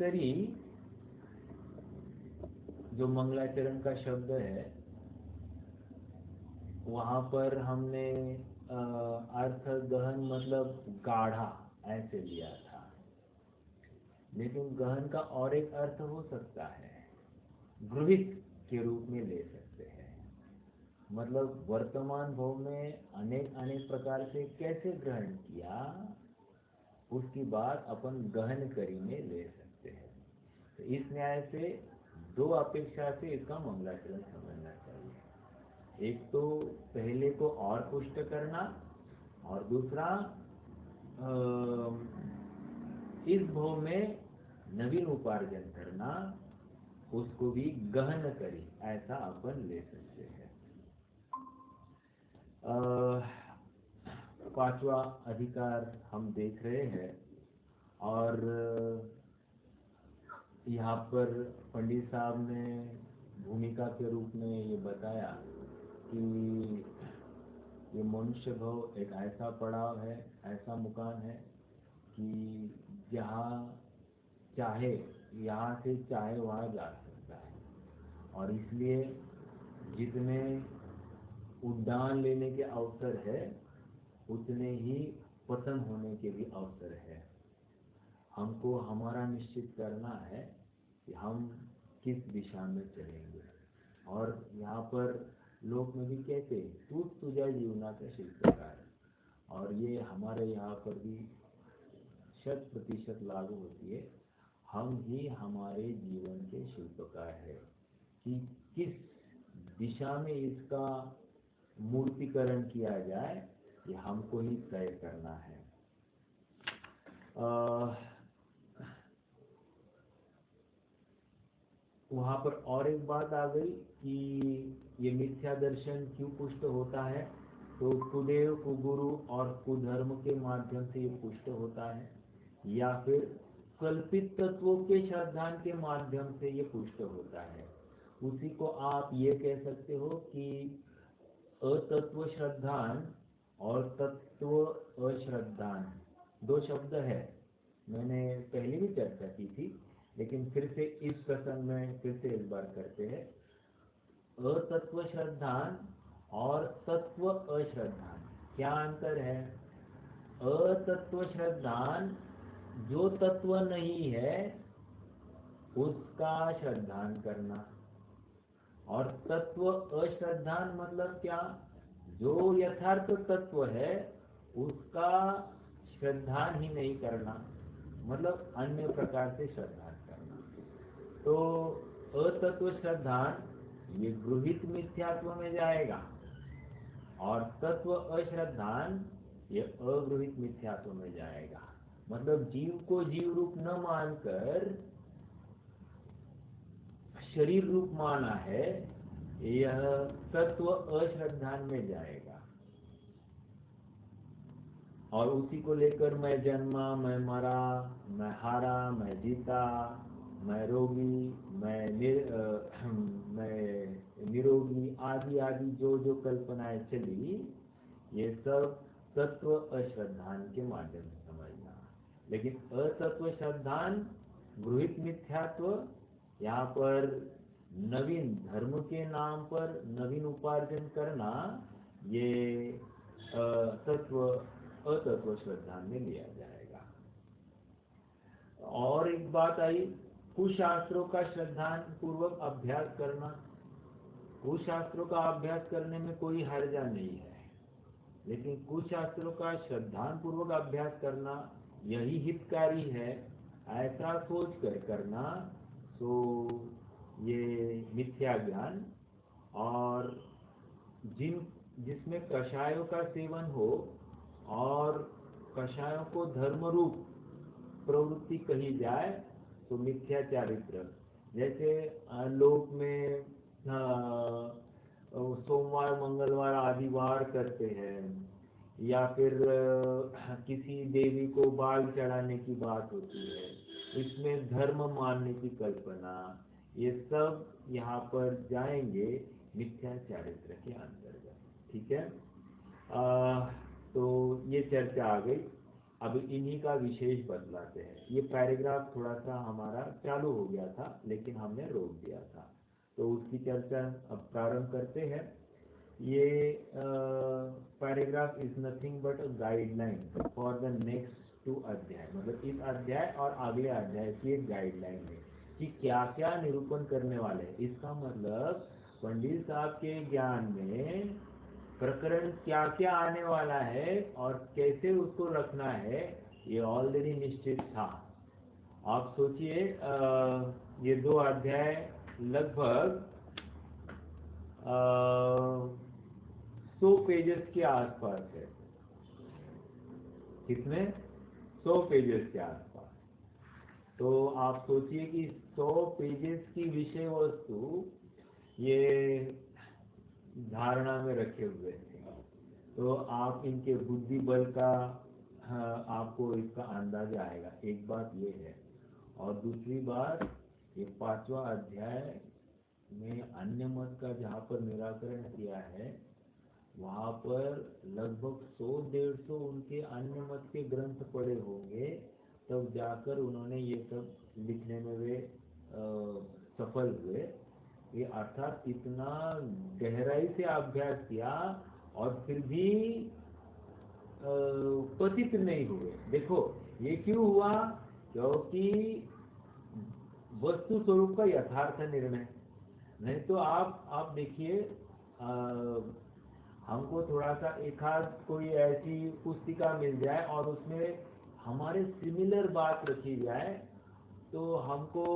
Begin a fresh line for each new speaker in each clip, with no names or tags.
करी जो मंगलाचरण का शब्द है, वहां पर हमने अर्थ गहन मतलब गाढ़ा ऐसे लिया था, लेकिन गहन का और एक अर्थ हो सकता है, गृहीत के रूप में ले सकते हैं। मतलब वर्तमान भव में अनेक अनेक प्रकार से कैसे ग्रहण किया, उसकी बात अपन गहन करी में ले सकते हैं। तो इस न्याय से दो अपेक्षा से इसका मंगलाचरण समझना चाहिए। एक तो पहले को और पुष्ट करना, और दूसरा इस भव में नवीन उपार्जन करना, उसको भी गहन करी ऐसा अपन ले सकते हैं। पांचवा अधिकार हम देख रहे हैं, और यहाँ पर पंडित साहब ने भूमिका के रूप में ये बताया कि ये मनुष्य भव एक ऐसा पड़ाव है, ऐसा मुकाम है कि जहाँ चाहे यहाँ से चाहे वहाँ जा सकता है, और इसलिए जितने उड़ान लेने के अवसर है उतने ही पतन होने के भी अवसर है। हमको हमारा निश्चित करना है कि हम किस दिशा में चलेंगे। और यहाँ पर लोक में भी कहते हैं तू तुझा जीवनाचा शिल्पकार, और ये हमारे यहाँ पर भी 100% लागू होती है। हम ही हमारे जीवन के शिल्पकार है कि किस दिशा में इसका मूर्तिकरण किया जाए, ये हमको ही तय करना है। वहाँ पर और एक बात आ गई कि ये मिथ्या दर्शन क्यों पुष्ट होता है, तो कुदेव कुगुरु और कुधर्म के माध्यम से ये पुष्ट होता है, या फिर कल्पित तत्वों के श्रद्धान के माध्यम से ये पुष्ट होता है। उसी को आप ये कह सकते हो कि अतत्व श्रद्धान और तत्व अश्रद्धान दो शब्द है। मैंने पहले भी चर्चा की थी, लेकिन फिर से इस प्रसंग में फिर से इस बार करते हैं। अतत्व श्रद्धान और तत्व अश्रद्धान क्या अंतर है? अतत्व श्रद्धान जो तत्व नहीं है उसका श्रद्धान करना, और तत्व अश्रद्धान मतलब क्या? जो यथार्थ तत्व है उसका श्रद्धान ही नहीं करना, मतलब अन्य प्रकार से श्रद्धान करना। तो अतत्व श्रद्धान ये गृहीत मिथ्यात्व में जाएगा, और तत्व अश्रद्धान ये अगृहीत मिथ्यात्व में जाएगा। मतलब जीव को जीव रूप न मानकर शरीर रूप माना है, यह तत्व अश्रद्धान में जाएगा। और उसी को लेकर मैं जन्मा, मैं मरा, मैं हारा, मैं जीता, मैं रोगी, मैं निरोगी आदि आदि जो जो कल्पनाएं चली, ये सब तत्व अश्रद्धान के माध्यम से समझना। लेकिन अतत्व श्रद्धान गृहीत मिथ्यात्व, यहाँ पर नवीन धर्म के नाम पर नवीन उपार्जन करना, ये अतत्व श्रद्धान में लिया जाएगा। और एक बात आई, कुशास्त्रों का श्रद्धान पूर्वक अभ्यास करना। कुशास्त्रों का अभ्यास करने में कोई हर्जा नहीं है, लेकिन कुशास्त्रों का श्रद्धान पूर्वक अभ्यास करना यही हितकारी है ऐसा सोच कर करना, तो ये मिथ्या ज्ञान। और जिसमें कषायों का सेवन हो और कषायों को धर्म रूप प्रवृत्ति कही जाए तो मिथ्या चारित्र। जैसे लोक में सोमवार मंगलवार आदि वार करते हैं, या फिर किसी देवी को बाल चढ़ाने की बात होती है, इसमें धर्म मानने की कल्पना, ये सब यहाँ पर जाएंगे मिथ्या चारित्र के अंतर्गत। ठीक है, तो ये चर्चा आ गई। अब इन्हीं का विशेष बतलाते हैं। ये पैराग्राफ थोड़ा सा हमारा चालू हो गया था लेकिन हमने रोक दिया था, तो उसकी चर्चा अब प्रारंभ करते हैं। ये paragraph is nothing but a guideline for the next 2 अध्याय, मतलब इस अध्याय और अगले अध्याय की एक गाइडलाइन है कि क्या क्या निरूपण करने वाले हैं। इसका मतलब पंडित साहब के ज्ञान में प्रकरण क्या क्या आने वाला है और कैसे उसको रखना है, ये ऑलरेडी निश्चित था। आप सोचिए, ये 2 अध्याय लगभग 100 पेजेस के आसपास है। कितने? 100 पेजेस के आसपास। तो आप सोचिए कि 100 पेजेस की विषय वस्तु ये धारणा में रखे हुए थे, तो आप इनके बुद्धि बल का आपको इसका अंदाजा आएगा। एक बात ये है, और दूसरी बात, ये 5वां अध्याय में अन्य मत का जहाँ पर निराकरण किया है वहाँ पर लगभग 100-150 उनके अन्य मत के ग्रंथ पढ़े होंगे, तब जाकर उन्होंने ये सब लिखने में वे सफल हुए। ये अर्थात इतना गहराई से अभ्यास किया और फिर भी पतित नहीं हुए। देखो ये क्यों हुआ? क्योंकि वस्तु स्वरूप का यथार्थ निर्णय। नहीं तो आप देखिए, हमको थोड़ा सा एक आध कोई ऐसी पुस्तिका मिल जाए और उसमें हमारे सिमिलर बात रखी जाए, तो हमको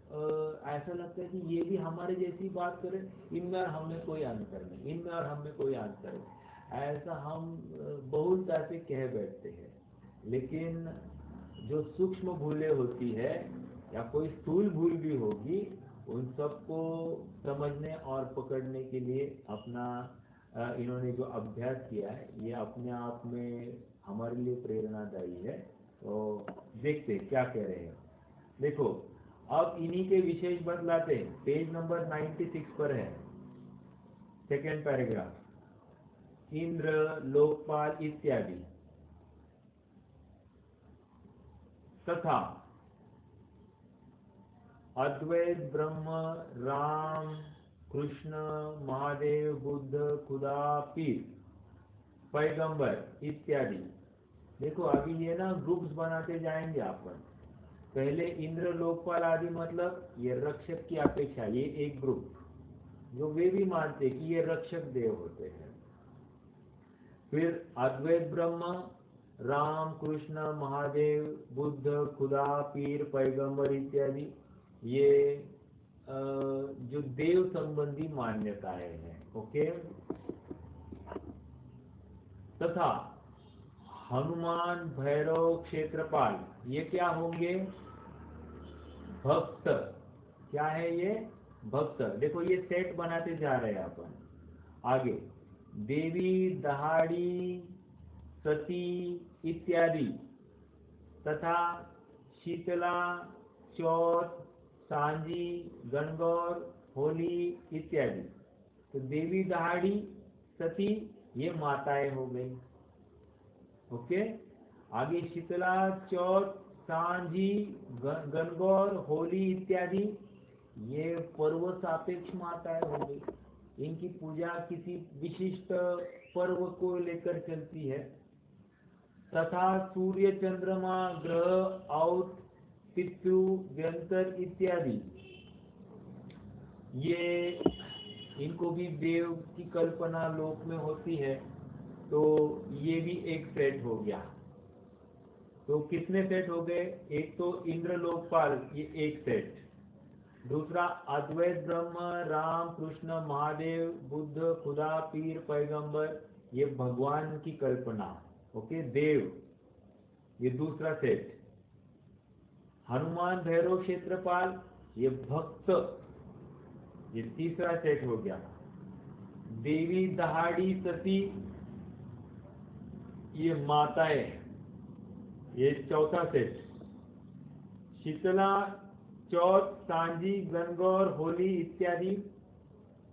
ऐसा लगता है कि ये भी हमारे जैसी बात करे, इनमें और हमें कोई अंतर नहीं, इनमें और हमें कोई अंतर नहीं, ऐसा हम बहुत ऐसे कह बैठते हैं। लेकिन जो सूक्ष्म भूलें होती है या कोई स्थूल भूल भी होगी, उन सबको समझने और पकड़ने के लिए अपना इन्होंने जो अभ्यास किया है ये अपने आप में हमारे लिए प्रेरणादायी है। तो देखते हैं क्या कह रहे हैं। देखो अब इन्हीं के विशेष बतलाते हैं। पेज नंबर 96 पर है, सेकेंड पैराग्राफ। इंद्र, लोकपाल इत्यादि तथा अद्वैत ब्रह्म, राम, कृष्ण, महादेव, बुद्ध, खुदा, पीर, पैगंबर इत्यादि। देखो अभी ये ना ग्रुप्स बनाते जाएंगे अपन। पहले इंद्र, लोकपाल आदि, मतलब ये रक्षक की अपेक्षा ये एक ग्रुप जो वे भी मानते कि ये रक्षक देव होते हैं। फिर अद्वैत ब्रह्म, राम, कृष्ण, महादेव, बुद्ध, खुदा, पीर, पैगंबर इत्यादि, ये जो देव संबंधी मान्यताएं हैं। ओके। तथा हनुमान, भैरव, क्षेत्रपाल, ये क्या होंगे? भक्त। क्या है ये? भक्त। देखो ये सेट बनाते जा रहे हैं अपन आगे। देवी, दहाड़ी, सती इत्यादि तथा शीतला, चौथ, सांझी, गणगौर, होली इत्यादि। तो देवी, दहाड़ी, सती ये माताएं हो गई। ओके। आगे शीतला, चौथ, सांझी, गणगौर, होली इत्यादि ये पर्व सापेक्ष माताएं हो गई। इनकी पूजा किसी विशिष्ट पर्व को लेकर चलती है। तथा सूर्य, चंद्रमा, ग्रह, औत, पितृ, व्यंतर इत्यादि, ये इनको भी देव की कल्पना लोक में होती है, तो ये भी एक सेट हो गया। तो कितने सेट हो गए? एक तो इंद्र, लोकपाल, ये एक सेट। दूसरा अद्वैत ब्रह्म, राम, कृष्ण, महादेव, बुद्ध, खुदा, पीर, पैगंबर, ये भगवान की कल्पना। ओके, देव, ये दूसरा सेट। हनुमान, भैरव, क्षेत्रपाल, ये भक्त, ये तीसरा सेट हो गया। देवी, दहाड़ी, सती, ये माताएं, ये चौथा सेट। शीतला, चौथ, सांझी, गणगौर, होली इत्यादि,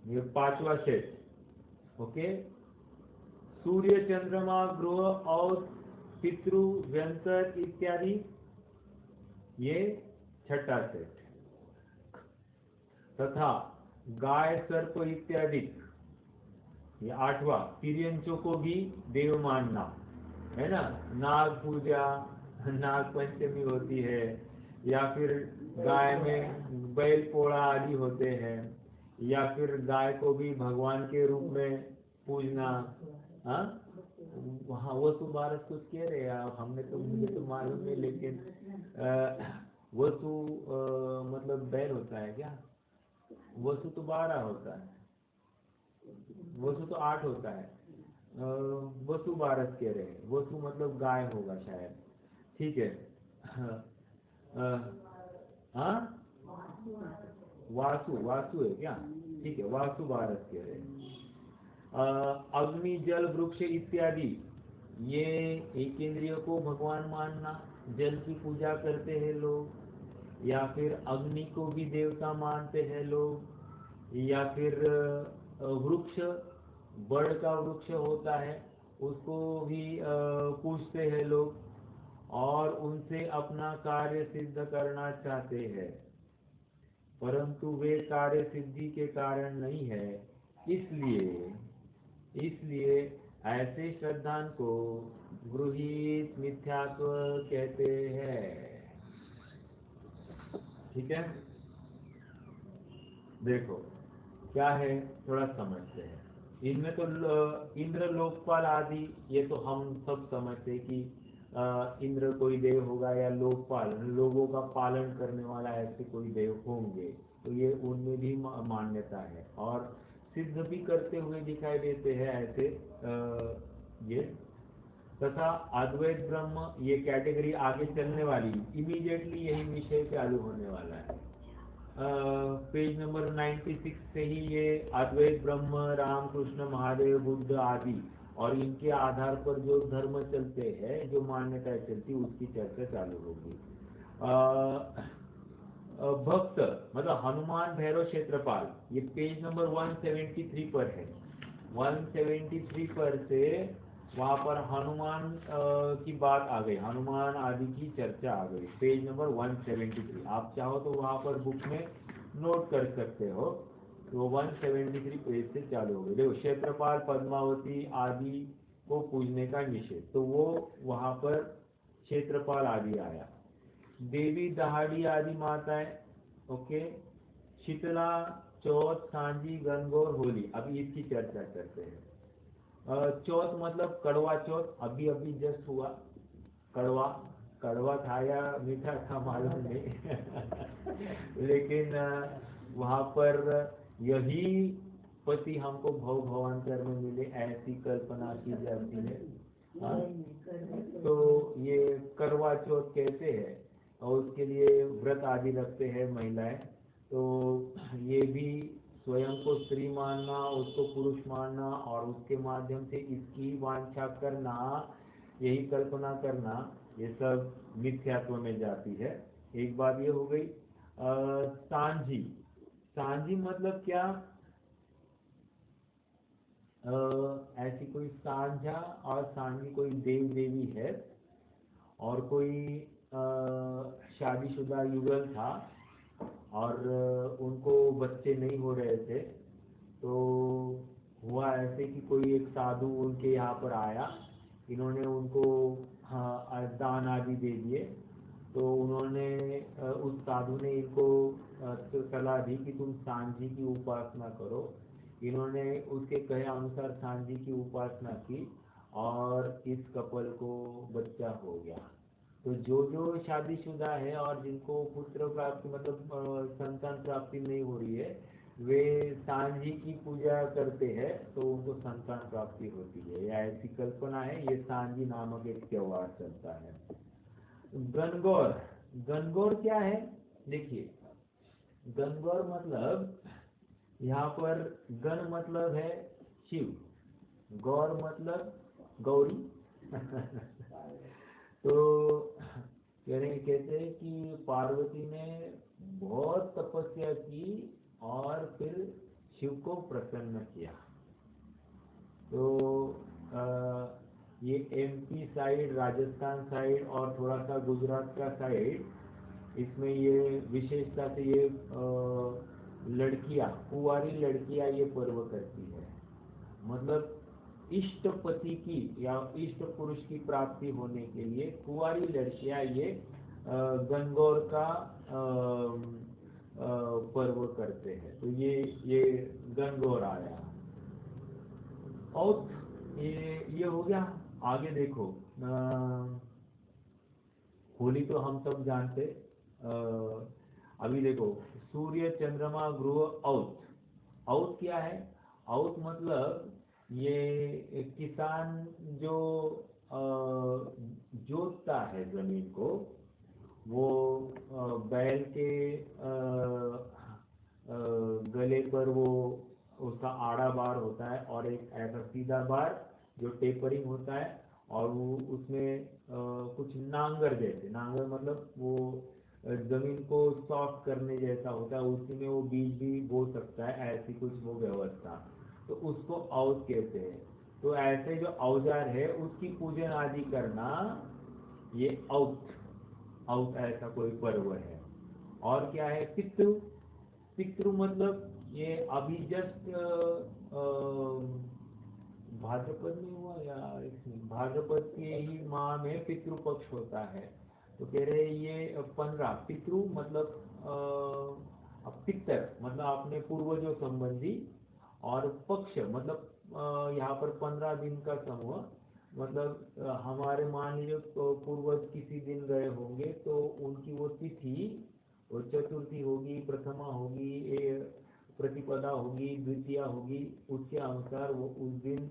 ये पांचवा सेट। ओके। सूर्य, चंद्रमा, ग्रह और पितृ व्यंतर इत्यादि, ये छठा सेट। तथा गाय सर्प इत्यादि, ये आठवां। तिर्यंचों को भी देव मानना, है ना। नाग पूजा, नाग पंचमी होती है, या फिर गाय में बैल पोड़ा आदि होते हैं, या फिर गाय को भी भगवान के रूप में पूजना। हाँ, वहाँ वसु बारस कुछ कह रहे हैं आप, मुझे तो मालूम नहीं, लेकिन वसु मतलब बैल होता है क्या? वसु तो 12 होता है, वसु तो 8 होता है। वसु बारस कह रहे हैं, वसु मतलब गाय होगा शायद। ठीक है। हाँ, वासु है क्या? ठीक है, वासु बारस कह रहे हैं। अग्नि जल वृक्ष इत्यादि, ये एक इंद्रियों को भगवान मानना। जल की पूजा करते हैं लोग, या फिर अग्नि को भी देवता मानते हैं लोग, या फिर वृक्ष, बड़ का वृक्ष होता है, उसको भी पूजते हैं लोग, और उनसे अपना कार्य सिद्ध करना चाहते हैं, परंतु वे कार्य सिद्धि के कारण नहीं है। इसलिए ऐसे श्रद्धान को गृहीत मिथ्यात्व कहते हैं। ठीक है, देखो क्या है, थोड़ा समझते हैं। इनमें तो इंद्र लोकपाल आदि, ये तो हम सब समझते कि इंद्र कोई देव होगा, या लोकपाल, लोगों का पालन करने वाला ऐसे कोई देव होंगे, तो ये उनमें भी मान्यता है, और सिद्ध भी करते हुए दिखाई देते हैं ऐसे ये। तथा अद्वैत ब्रह्म, ये कैटेगरी आगे चलने वाली, इमीडिएटली यही विषय चालू होने वाला है। पेज नंबर 96 से ही ये अद्वैत ब्रह्म, राम कृष्ण महादेव बुद्ध आदि, और इनके आधार पर जो धर्म चलते हैं, जो मान्यताएं चलती, उसकी चर्चा चालू होगी। भक्त मतलब हनुमान भैरव क्षेत्रपाल, ये पेज नंबर 173 पर है। 173 पर से वहां पर हनुमान की बात आ गई, हनुमान आदि की चर्चा आ गई, पेज नंबर 173। आप चाहो तो वहां पर बुक में नोट कर सकते हो। तो 173 पेज से चालू हो गई। देखो, क्षेत्रपाल, पद्मावती आदि को पूजने का निषेध, तो वो वहां पर क्षेत्रपाल आदि आया। देवी दहाड़ी आदि माताएं, ओके। शीतला, चौथ, सांझी, गणगौर, होली, अभी इसकी चर्चा करते हैं। चौथ मतलब कड़वा चौथ, अभी जस्ट हुआ। कड़वा था या मीठा था मालूम नहीं लेकिन वहां पर यही पति हमको भव भवांतर में मिले, ऐसी कल्पना की जाती है। तो ये करवा चौथ कहते हैं, और उसके लिए व्रत आदि रखते हैं महिलाएं। तो ये भी स्वयं को स्त्री मानना, उसको पुरुष मानना, और उसके माध्यम से इसकी वांछा करना, यही कल्पना करना, ये सब मिथ्यात्व में जाती है। एक बात ये हो गई। सांझी, सांझी मतलब क्या? ऐसी कोई सांझा और सांझी कोई देव देवी है, और कोई शादीशुदा युगल था, और उनको बच्चे नहीं हो रहे थे। तो हुआ ऐसे कि कोई एक साधु उनके यहाँ पर आया, इन्होंने उनको दान आदि दे दिए। तो उन्होंने उस साधु ने इनको सलाह दी कि तुम सांझी की उपासना करो। इन्होंने उसके कहे अनुसार सांझी की उपासना की, और इस कपल को बच्चा हो गया। तो जो शादीशुदा है और जिनको पुत्र प्राप्ति मतलब संतान प्राप्ति नहीं हो रही है, वे सांझी की पूजा करते हैं, तो उनको संतान प्राप्ति होती है, या ऐसी कल्पना है। ये सांझी नामक एक त्योहार चलता है। गणगौर, गणगौर क्या है? देखिए, गणगौर मतलब यहाँ पर गण मतलब है शिव, गौर मतलब गौरी तो कहते हैं कि पार्वती ने बहुत तपस्या की, और फिर शिव को प्रसन्न किया। तो ये एमपी साइड, राजस्थान साइड और थोड़ा सा गुजरात का साइड, इसमें ये विशेषता से ये लड़कियां, कुंवारी लड़कियां ये पर्व करती है। मतलब इष्ट पति की या इष्ट पुरुष की प्राप्ति होने के लिए कुंवारी लड़कियां ये गंगौर का पर्व करते हैं। तो ये गंगौर आया। और ये हो गया। आगे देखो, होली तो हम सब जानते। अभी देखो, सूर्य चंद्रमा ग्रह औत। औत क्या है? औत मतलब ये किसान जो जोतता है जमीन को, वो बैल के गले पर वो उसका आड़ा बार होता है और एक ऐसा सीधा बार जो टेपरिंग होता है, और वो उसमें कुछ नांगर जैसे, नांगर मतलब वो जमीन को सॉफ्ट करने जैसा होता है, उसी में वो बीज भी बो सकता है, ऐसी कुछ वो व्यवस्था, तो उसको औत कहते हैं। तो ऐसे जो औजार है उसकी पूजन आदि करना, ये औत औत ऐसा कोई पर्व है। और क्या है? पितृ। पितृ मतलब ये अभी जस्ट भाद्रपद में हुआ या इसमें, भाद्रपद के ही माह में पितृपक्ष होता है। तो कह रहे ये 15 पितृ मतलब पितर मतलब अपने पूर्वजों संबंधी, और पक्ष मतलब यहाँ पर 15 दिन का समूह, मतलब हमारे मान लीजिए पूर्वज किसी दिन गए होंगे तो उनकी वो तिथि, वो चतुर्थी होगी, प्रथमा होगी, प्रतिपदा होगी, द्वितीया होगी, उसके अनुसार वो उस दिन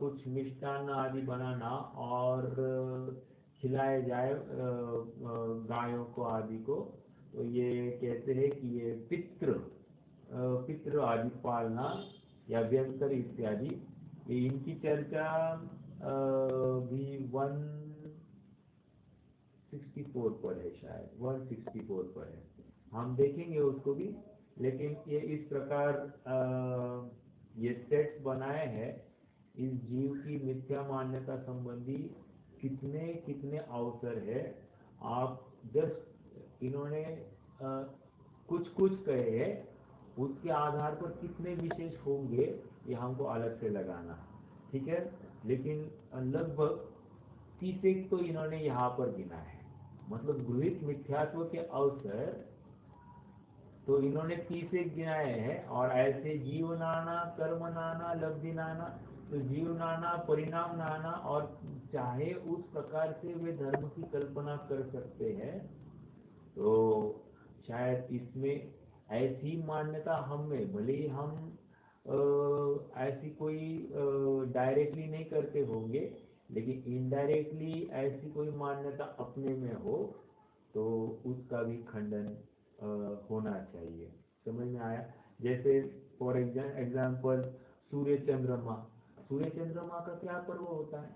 कुछ मिष्टान्न आदि बनाना और खिलाए जाए गायों को आदि को। तो ये कहते हैं कि ये पितृ आदि पालना या व्यंतर इत्यादि, ये इनकी चर्चा भी 164 पर है, शायद 164 पर है, हम देखेंगे उसको भी। लेकिन ये इस प्रकार ये सेट्स बनाए हैं इस जीव की मिथ्या मान्यता संबंधी। कितने कितने अवसर है, आप जस्ट इन्होंने कुछ कुछ कहे हैं, उसके आधार पर कितने विशेष होंगे ये हमको अलग से लगाना, ठीक है। लेकिन लगभग 30 तो इन्होंने यहाँ पर गिना है, मतलब गृहित मिथ्यात्व के अवसर तो इन्होंने 30 गिनाए हैं। और ऐसे जीव नाना, कर्म नाना, लब्धि नाना, तो जीव नाना, परिणाम नाना, और चाहे उस प्रकार से वे धर्म की कल्पना कर सकते हैं। तो शायद इसमें ऐसी मान्यता हम में, भले ही हम ऐसी कोई डायरेक्टली नहीं करते होंगे, लेकिन इनडायरेक्टली ऐसी कोई मान्यता अपने में हो तो उसका भी खंडन होना चाहिए। समझ में आया? जैसे फॉर एग्जाम्पल सूर्य चंद्रमा। सूर्य चंद्रमा का क्या पर्व होता है?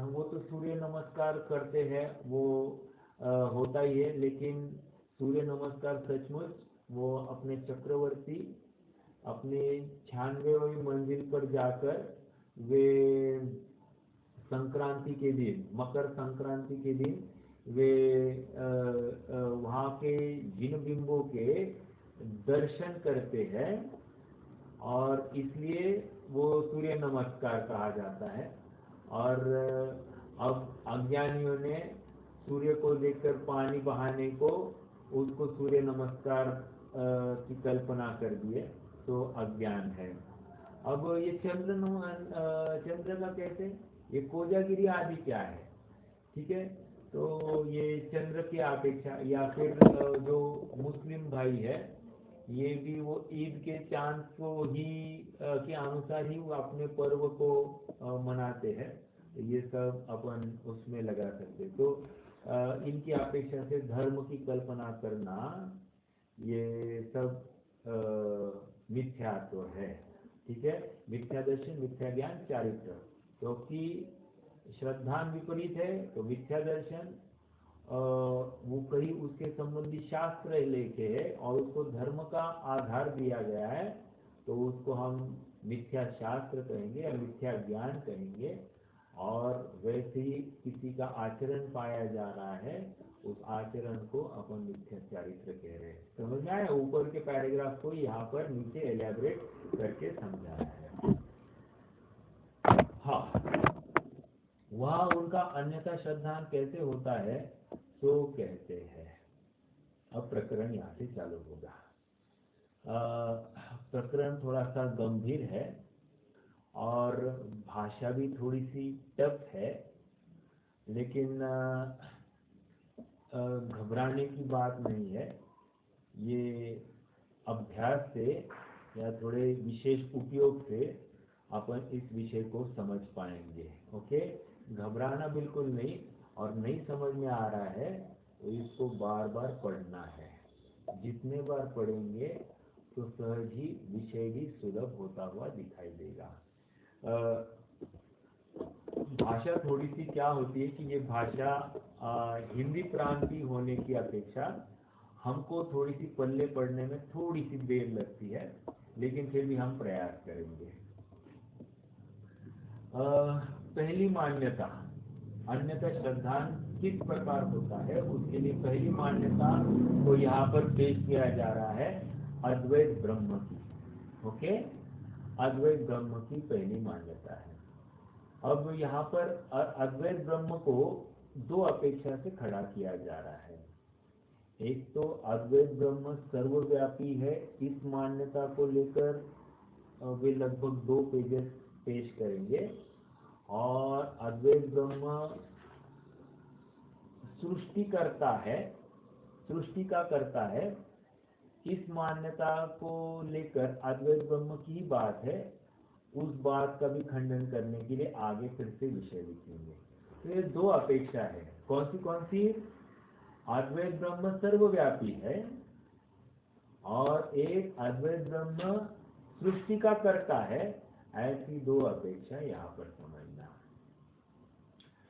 वो तो सूर्य नमस्कार करते हैं, वो होता ही है। लेकिन सूर्य नमस्कार सचमुच वो अपने चक्रवर्ती अपने 96वीं मंजिल पर जाकर वे संक्रांति के दिन, मकर संक्रांति के दिन वे वहाँ के जिन बिंबों के दर्शन करते हैं, और इसलिए वो सूर्य नमस्कार कहा जाता है। और अब अज्ञानियों ने सूर्य को देखकर पानी बहाने को उसको सूर्य नमस्कार की कल्पना कर दिए, तो अज्ञान है। अब ये चंद्र का कैसे, ये कोजागिरी आदि क्या है, ठीक है। तो ये चंद्र की अपेक्षा, या फिर जो मुस्लिम भाई है ये भी वो ईद के चांद को ही के अनुसार ही वो अपने पर्व को मनाते हैं। तो ये सब अपन उसमें लगा सकते। तो इनकी अपेक्षा से धर्म की कल्पना करना ये सब मिथ्यात्व है, ठीक है। मिथ्या दर्शन, मिथ्या ज्ञान, चारित्र, क्योंकि श्रद्धा विपरीत है तो मिथ्या दर्शन वो कहीं उसके संबंधी शास्त्र लिखे हैं और उसको धर्म का आधार दिया गया है, तो उसको हम मिथ्या शास्त्र कहेंगे या मिथ्या ज्ञान कहेंगे। और वैसे ही किसी का आचरण पाया जा रहा है, उस आचरण को अपन मिथ्या चारित्र कह रहे हैं। समझ में आया? ऊपर के पैराग्राफ को यहाँ पर नीचे एलैबोरेट करके समझाया है। हाँ, वहाँ उनका अन्यथा श्रद्धान कैसे होता है तो कहते हैं। अब प्रकरण यहाँ से चालू होगा। प्रकरण थोड़ा सा गंभीर है और भाषा भी थोड़ी सी टफ है, लेकिन घबराने की बात नहीं है। ये अभ्यास से या थोड़े विशेष उपयोग से अपन इस विषय को समझ पाएंगे। ओके, घबराना बिल्कुल नहीं, और नहीं समझ में आ रहा है तो इसको बार बार पढ़ना है। जितने बार पढ़ेंगे तो सहज ही विषय भी सुलभ होता हुआ दिखाई देगा। भाषा थोड़ी सी क्या होती है कि ये भाषा हिंदी प्रांतीय होने की अपेक्षा हमको थोड़ी सी पल्ले पड़ने में थोड़ी सी देर लगती है, लेकिन फिर भी हम प्रयास करेंगे। पहली मान्यता, अन्यथा श्रद्धान किस प्रकार होता है, उसके लिए पहली मान्यता को यहाँ पर पेश किया जा रहा है अद्वैत ब्रह्म की। ओके, अद्वैत ब्रह्म की पहली मान्यता है। अब यहाँ पर अद्वैत ब्रह्म को दो अपेक्षा से खड़ा किया जा रहा है। एक तो अद्वैत ब्रह्म सर्वव्यापी है, इस मान्यता को लेकर वे लगभग 2 पेजेस पेश करेंगे। और अद्वैत ब्रह्म सृष्टि करता है, सृष्टि का करता है, इस मान्यता को लेकर अद्वैत ब्रह्म की बात है, उस बात का भी खंडन करने के लिए आगे फिर से विषय लिखेंगे। तो ये 2 अपेक्षा है। कौन सी? अद्वैत ब्रह्म सर्वव्यापी है और एक अद्वैत ब्रह्म सृष्टि का करता है। ऐसी 2 अपेक्षा यहाँ पर समझना।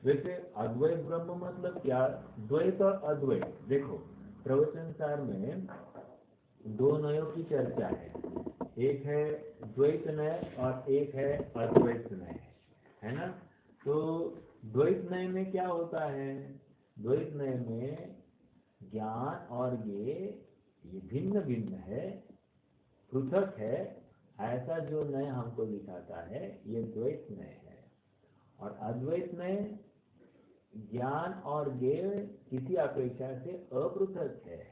वैसे अद्वैत ब्रह्म मतलब क्या? द्वैत और अद्वैत। देखो, प्रवचन सार में 2 नयों की चर्चा है। एक है द्वैत नय और एक है अद्वैत नय, है ना? तो द्वैत नय में क्या होता है? द्वैत नय में ज्ञान और ये भिन्न भिन्न है, पृथक है, ऐसा जो नय हमको दिखाता है, ये द्वैत नय है। और अद्वैत नय ज्ञान और ज्ञेय किसी अपेक्षा से अपृथक है,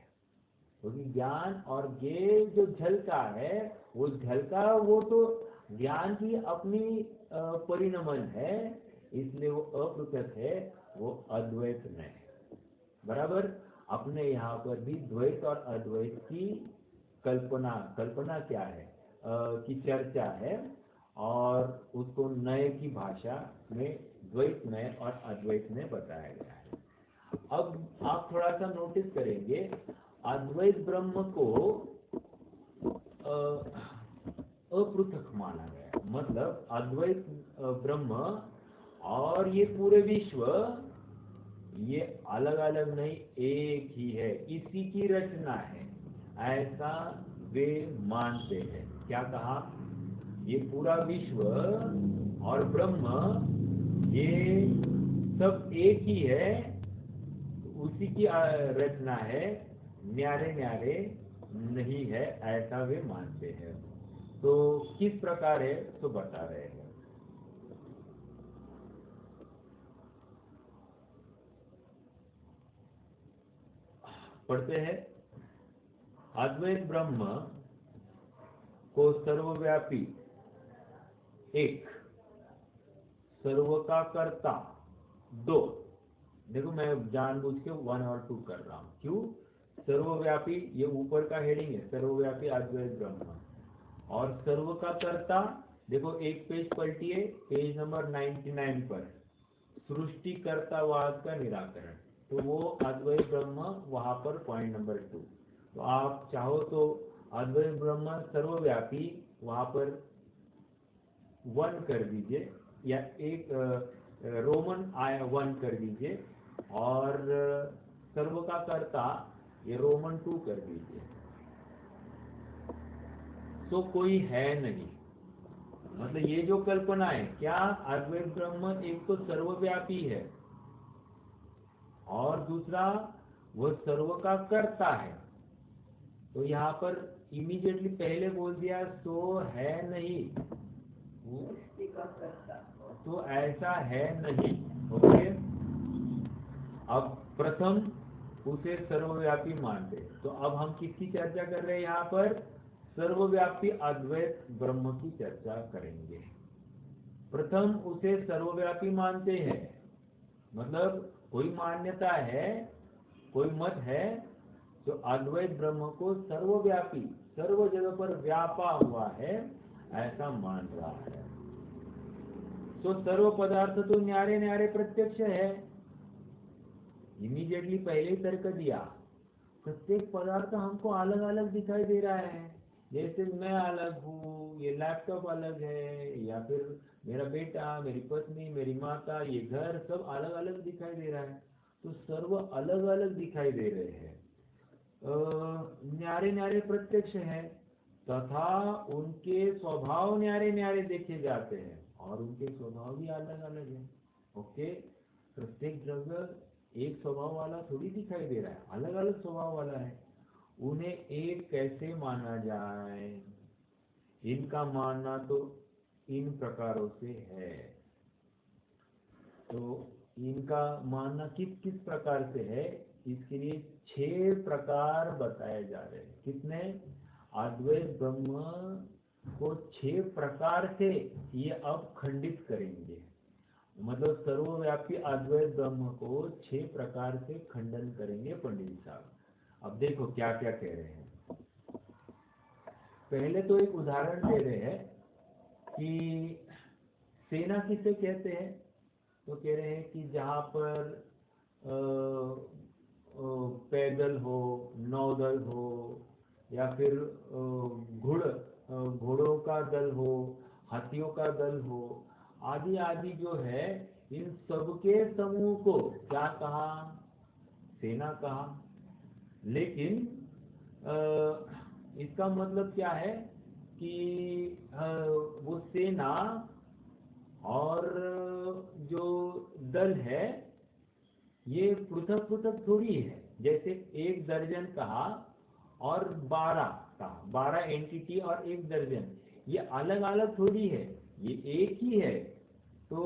क्योंकि ज्ञान और ज्ञेय जो झलका है, वो झलका वो तो ज्ञान की अपनी परिणमन है, इसलिए वो अपृथक है, वो अद्वैत नहीं। बराबर। अपने यहाँ पर भी द्वैत और अद्वैत की कल्पना क्या है की चर्चा है, और उसको नए की भाषा में द्वैत नय और अद्वैत नय बताया गया है। अब आप थोड़ा सा नोटिस करेंगे, अद्वैत ब्रह्म को अपृथक माना गया, मतलब अद्वैत ब्रह्म और ये पूरे विश्व ये अलग अलग नहीं, एक ही है, इसी की रचना है, ऐसा वे मानते हैं। क्या कहा? ये पूरा विश्व और ब्रह्म ये सब एक ही है, उसी की रचना है, न्यारे न्यारे नहीं है, ऐसा वे मानते हैं। तो किस प्रकार है तो बता रहे हैं। पढ़ते हैं। अद्वैत ब्रह्म को सर्वव्यापी एक, सर्व का कर्ता दो। देखो मैं जानबूझ के 1 और 2 कर रहा हूं, क्यों? सर्वव्यापी ये ऊपर का हेडिंग है, सर्वव्यापी अद्वैत ब्रह्म। और सर्व का कर्ता, देखो एक पेज पलटिए, पेज नंबर 99 पर, सृष्टिकर्तावाद का निराकरण, तो वो अद्वैत ब्रह्म वहां पर पॉइंट नंबर 2। तो आप चाहो तो अद्वैत ब्रह्म सर्वव्यापी वहां पर 1 कर दीजिए, या एक रोमन 1 कर दीजिए, और सर्व का कर्ता ये रोमन 2 कर दीजिए। तो कोई है नहीं, मतलब ये जो कल्पना है क्या, अद्वैत ब्रह्म एक तो सर्वव्यापी है और दूसरा वह सर्व का कर्ता है। तो यहाँ पर इमीडिएटली पहले बोल दिया सो है नहीं, तो ऐसा है नहीं। ओके, अब प्रथम उसे सर्वव्यापी मानते। तो अब हम किसकी चर्चा कर रहे हैं यहाँ पर, सर्वव्यापी अद्वैत ब्रह्म की चर्चा करेंगे। प्रथम उसे सर्वव्यापी मानते हैं, मतलब कोई मान्यता है, कोई मत है जो अद्वैत ब्रह्म को सर्वव्यापी, सर्व जगह पर व्यापा हुआ है ऐसा मान रहा है। तो सर्व पदार्थ तो न्यारे न्यारे प्रत्यक्ष है। इमीडिएटली पहले ही तर्क दिया, प्रत्येक पदार्थ हमको अलग अलग दिखाई दे रहा है। जैसे मैं अलग हूँ, ये लैपटॉप अलग है, या फिर मेरा बेटा, मेरी पत्नी, मेरी माता, ये घर सब अलग अलग दिखाई दे रहा है। तो सर्व अलग अलग दिखाई दे रहे हैं, न्यारे न्यारे प्रत्यक्ष है, तथा उनके स्वभाव न्यारे न्यारे देखे जाते हैं और उनके स्वभाव भी अलग अलग है। ओके, प्रत्येक द्रव्य एक स्वभाव वाला थोड़ी दिखाई दे रहा है, अलग अलग स्वभाव वाला है। उन्हें एक कैसे माना जाए, इनका मानना तो इन प्रकारों से है। तो इनका मानना किस किस प्रकार से है, इसके लिए 6 प्रकार बताए जा रहे हैं। कितने, अद्वैत ब्रह्म को 6 प्रकार से ये अब खंडित करेंगे। मतलब सर्वव्यापी अद्वैत ब्रह्म को 6 प्रकार से खंडन करेंगे पंडित साहब। अब देखो क्या क्या कह रहे हैं। पहले तो एक उदाहरण दे रहे हैं कि सेना किसे कहते हैं। तो कह रहे हैं कि जहाँ पर पैदल हो, नौदल हो, या फिर घोड़ों का दल हो, हाथियों का दल हो, आदि आदि जो है, इन सबके समूह को क्या कहा, सेना कहा। लेकिन इसका मतलब क्या है कि वो सेना और जो दल है ये पृथक पृथक थोड़ी है। जैसे 1 दर्जन कहा और 12 कहा, 12 एंटिटी और 1 दर्जन, ये अलग अलग थोड़ी है, ये एक ही है। तो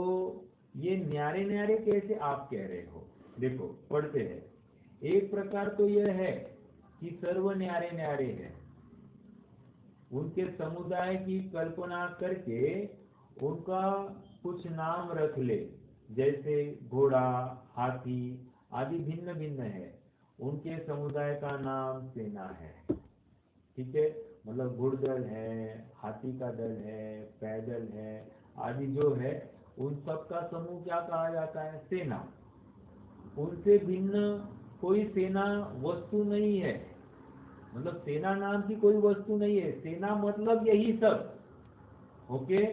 ये न्यारे न्यारे कैसे आप कह रहे हो। देखो पढ़ते हैं। एक प्रकार तो यह है कि सर्व न्यारे न्यारे है, उनके समुदाय की कल्पना करके उनका कुछ नाम रख ले। जैसे घोड़ा, हाथी आदि भिन्न भिन्न है, उनके समुदाय का नाम सेना है। ठीक है, मतलब घुड़दल है, हाथी का दल है, पैदल है आदि जो है, उन सब का समूह क्या कहा जाता है, सेना। उनसे भिन्न कोई सेना वस्तु नहीं है, मतलब सेना नाम की कोई वस्तु नहीं है, सेना मतलब यही सब। ओके,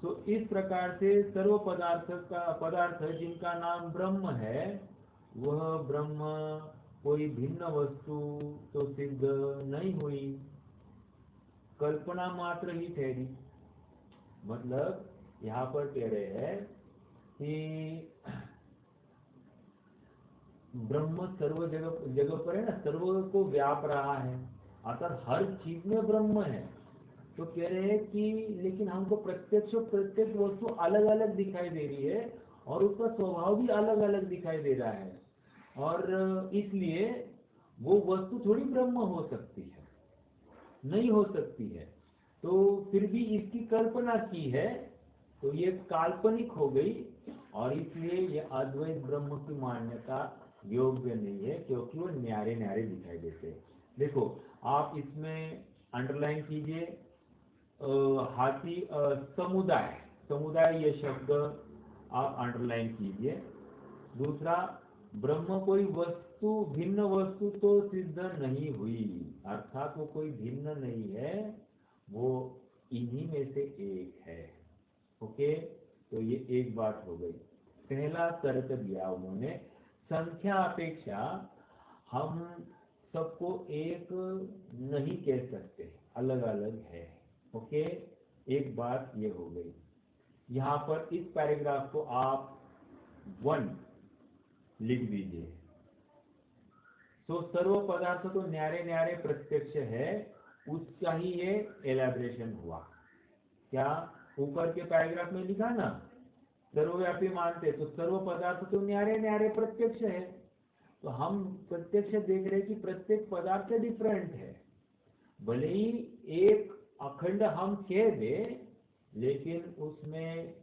तो इस प्रकार से सर्व पदार्थ जिनका नाम ब्रह्म है, वह ब्रह्म कोई भिन्न वस्तु तो सिद्ध नहीं हुई, कल्पना मात्र ही ठहरी। मतलब यहाँ पर कह रहे हैं कि ब्रह्म सर्व जगह पर है ना, सर्व को व्याप रहा है, अर्थात हर चीज में ब्रह्म है। तो कह रहे हैं कि लेकिन हमको प्रत्येक वस्तु अलग अलग दिखाई दे रही है और उसका स्वभाव भी अलग अलग दिखाई दे रहा है, और इसलिए वो वस्तु थोड़ी ब्रह्म हो सकती है, नहीं हो सकती है। तो फिर भी इसकी कल्पना की है, तो ये काल्पनिक हो गई, और इसलिए ये अद्वैत ब्रह्म की मान्यता योग्य नहीं है, क्योंकि वो न्यारे न्यारे दिखाई देते हैं। देखो आप इसमें अंडरलाइन कीजिए, हाथी समुदाय, समुदाय ये शब्द आप अंडरलाइन कीजिए। दूसरा, ब्रह्म कोई वस्तु, भिन्न वस्तु तो सिद्ध नहीं हुई, अर्थात वो कोई भिन्न नहीं है, वो इन्हीं में से एक है। ओके, तो ये एक बात हो गई। पहला तर्क दिया उन्होंने, संख्या अपेक्षा हम सबको एक नहीं कह सकते, अलग अलग है। ओके, एक बात ये हो गई। यहाँ पर इस पैराग्राफ को आप 1 लिख दीजिए। तो सर्व पदार्थ तो न्यारे न्यारे प्रत्यक्ष है, उसका ही ये एलैबोरेशन हुआ। क्या ऊपर के पैराग्राफ में लिखा ना, सर्वव्यापी मानते तो सर्व पदार्थ तो न्यारे न्यारे प्रत्यक्ष है। तो हम प्रत्यक्ष देख रहे कि प्रत्येक पदार्थ डिफरेंट है। भले ही एक अखंड हम कह दे, लेकिन उसमें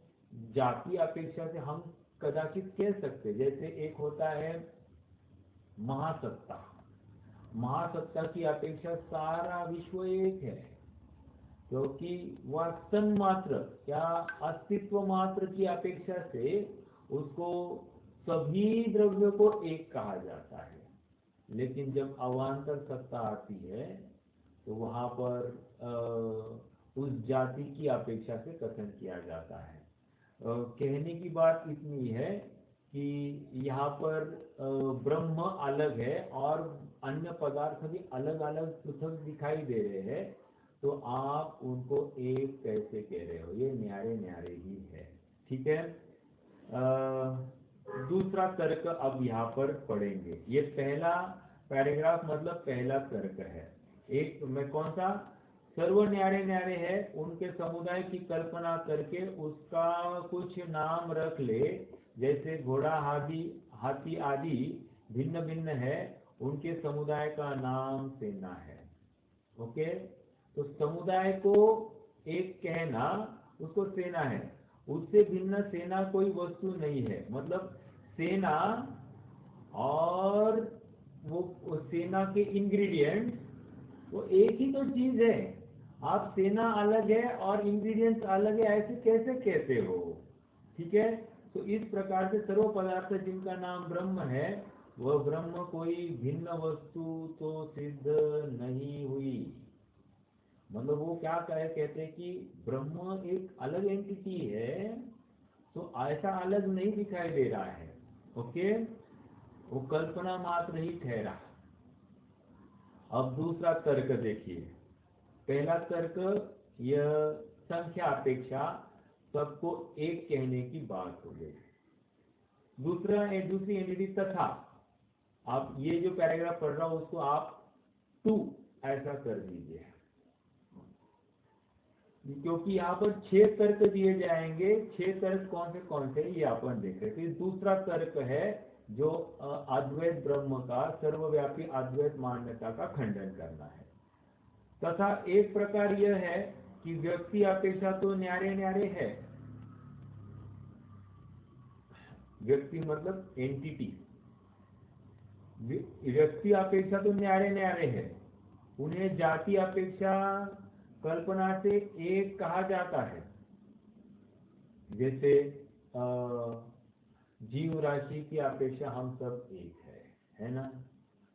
जाति अपेक्षा से हम कदाचित कह सकते। जैसे एक होता है महासत्ता, महासत्ता की अपेक्षा सारा विश्व एक है, क्योंकि वह तन्मात्र क्या अस्तित्व मात्र की अपेक्षा से उसको सभी द्रव्यों को एक कहा जाता है। लेकिन जब अवान्तर सत्ता आती है तो वहां पर उस जाति की अपेक्षा से कथन किया जाता है। कहने की बात इतनी है कि यहाँ पर ब्रह्म अलग है और अन्य पदार्थ भी अलग अलग पृथक दिखाई दे रहे हैं, तो आप उनको एक कैसे कह रहे हो? ये न्यारे न्यारे ही है। ठीक है। दूसरा तर्क अब यहाँ पर पढ़ेंगे। ये पहला पैराग्राफ मतलब पहला तर्क है। एक में कौन सा? सर्व न्यारे न्यारे है, उनके समुदाय की कल्पना करके उसका कुछ नाम रख ले। जैसे घोड़ा हाथी आदि भिन्न भिन्न है, उनके समुदाय का नाम सेना है। ओके, तो समुदाय को एक कहना उसको सेना है, उससे भिन्न सेना कोई वस्तु नहीं है। मतलब सेना और वो सेना के इंग्रेडिएंट्स वो एक ही तो चीज है। आप सेना अलग है और इंग्रेडिएंट्स अलग है, ऐसे कैसे कहते हो? ठीक है। तो इस प्रकार से सर्व पदार्थ जिनका नाम ब्रह्म है, वह ब्रह्म कोई भिन्न वस्तु तो सिद्ध नहीं हुई। मतलब वो क्या कहते हैं कि ब्रह्म एक अलग एंटिटी है, तो ऐसा अलग नहीं दिखाई दे रहा है। ओके, वो कल्पना मात्र ही ठहरा। अब दूसरा तर्क देखिए। पहला तर्क यह संख्या अपेक्षा सबको एक कहने की बात हो गई। दूसरी एंटिटी तथा, आप ये जो पैराग्राफ पढ़ रहा हूं उसको आप 2 ऐसा कर दीजिए, क्योंकि यहाँ पर 6 तर्क दिए जाएंगे। 6 तर्क कौन से ये अपन देख रहे हैं। दूसरा तर्क है जो अद्वैत ब्रह्म का सर्वव्यापी अद्वैत मान्यता का खंडन करना है। तथा एक प्रकार यह है कि व्यक्ति अपेक्षा तो न्यारे न्यारे है। व्यक्ति मतलब एंटिटी, व्यक्ति अपेक्षा तो न्यारे न्यारे है, उन्हें जाति अपेक्षा कल्पना से एक कहा जाता है। जैसे जीव राशि की अपेक्षा हम सब एक है ना?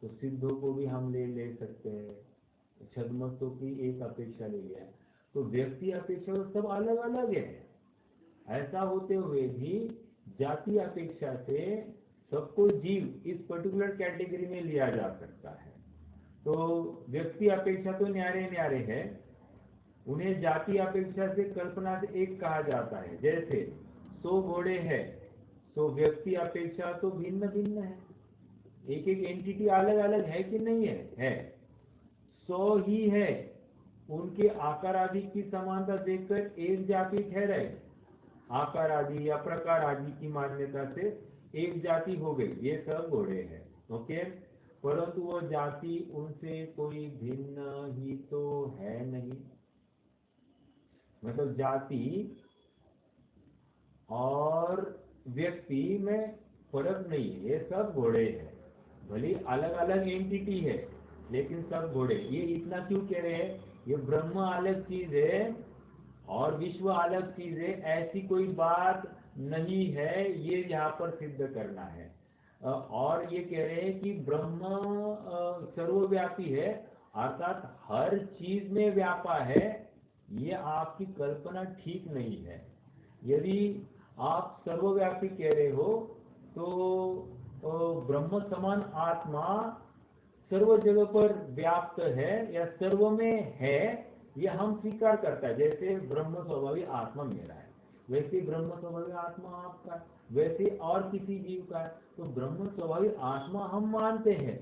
तो सिद्धों को भी हम ले सकते हैं, छद्मस्तों की एक अपेक्षा ले लिया। तो व्यक्ति अपेक्षा तो सब अलग अलग है। ऐसा होते हुए भी जाति अपेक्षा से सबको जीव इस पर्टिकुलर कैटेगरी में लिया जा सकता है। तो व्यक्ति अपेक्षा तो न्यारे न्यारे है, उन्हें जाति अपेक्षा से कल्पना से एक कहा जाता है। जैसे 100 घोड़े हैं, तो व्यक्ति अपेक्षा तो भिन्न भिन्न है, एक एक एंटिटी अलग अलग है कि नहीं है 100 ही है। उनके आकार आदि की समानता देखकर एक जाति ठहरे, आकार आदि या प्रकार आदि की मान्यता से एक जाति हो गई, ये सब घोड़े हैं। ओके, परंतु वो जाति उनसे कोई भिन्न ही तो है नहीं। मतलब जाति और व्यक्ति में फर्क नहीं है, ये सब घोड़े हैं। भले अलग अलग एंटिटी है लेकिन सब घोड़े। ये इतना क्यों कह रहे हैं? ये ब्रह्म अलग चीज है और विश्व अलग चीज है, ऐसी कोई बात नहीं है, ये यहाँ पर सिद्ध करना है। और ये कह रहे हैं कि ब्रह्म सर्वव्यापी है, अर्थात हर चीज में व्यापा है। ये आपकी कल्पना ठीक नहीं है। यदि आप सर्वव्यापी कह रहे हो तो ब्रह्म समान आत्मा सर्व जगह पर व्याप्त है या सर्व में है, ये हम स्वीकार करता है। जैसे ब्रह्म स्वभावी आत्मा मेरा है, वैसे ब्रह्म स्वभावी आत्मा आपका है, वैसे और किसी जीव का है। तो ब्रह्म स्वभावी आत्मा हम मानते हैं,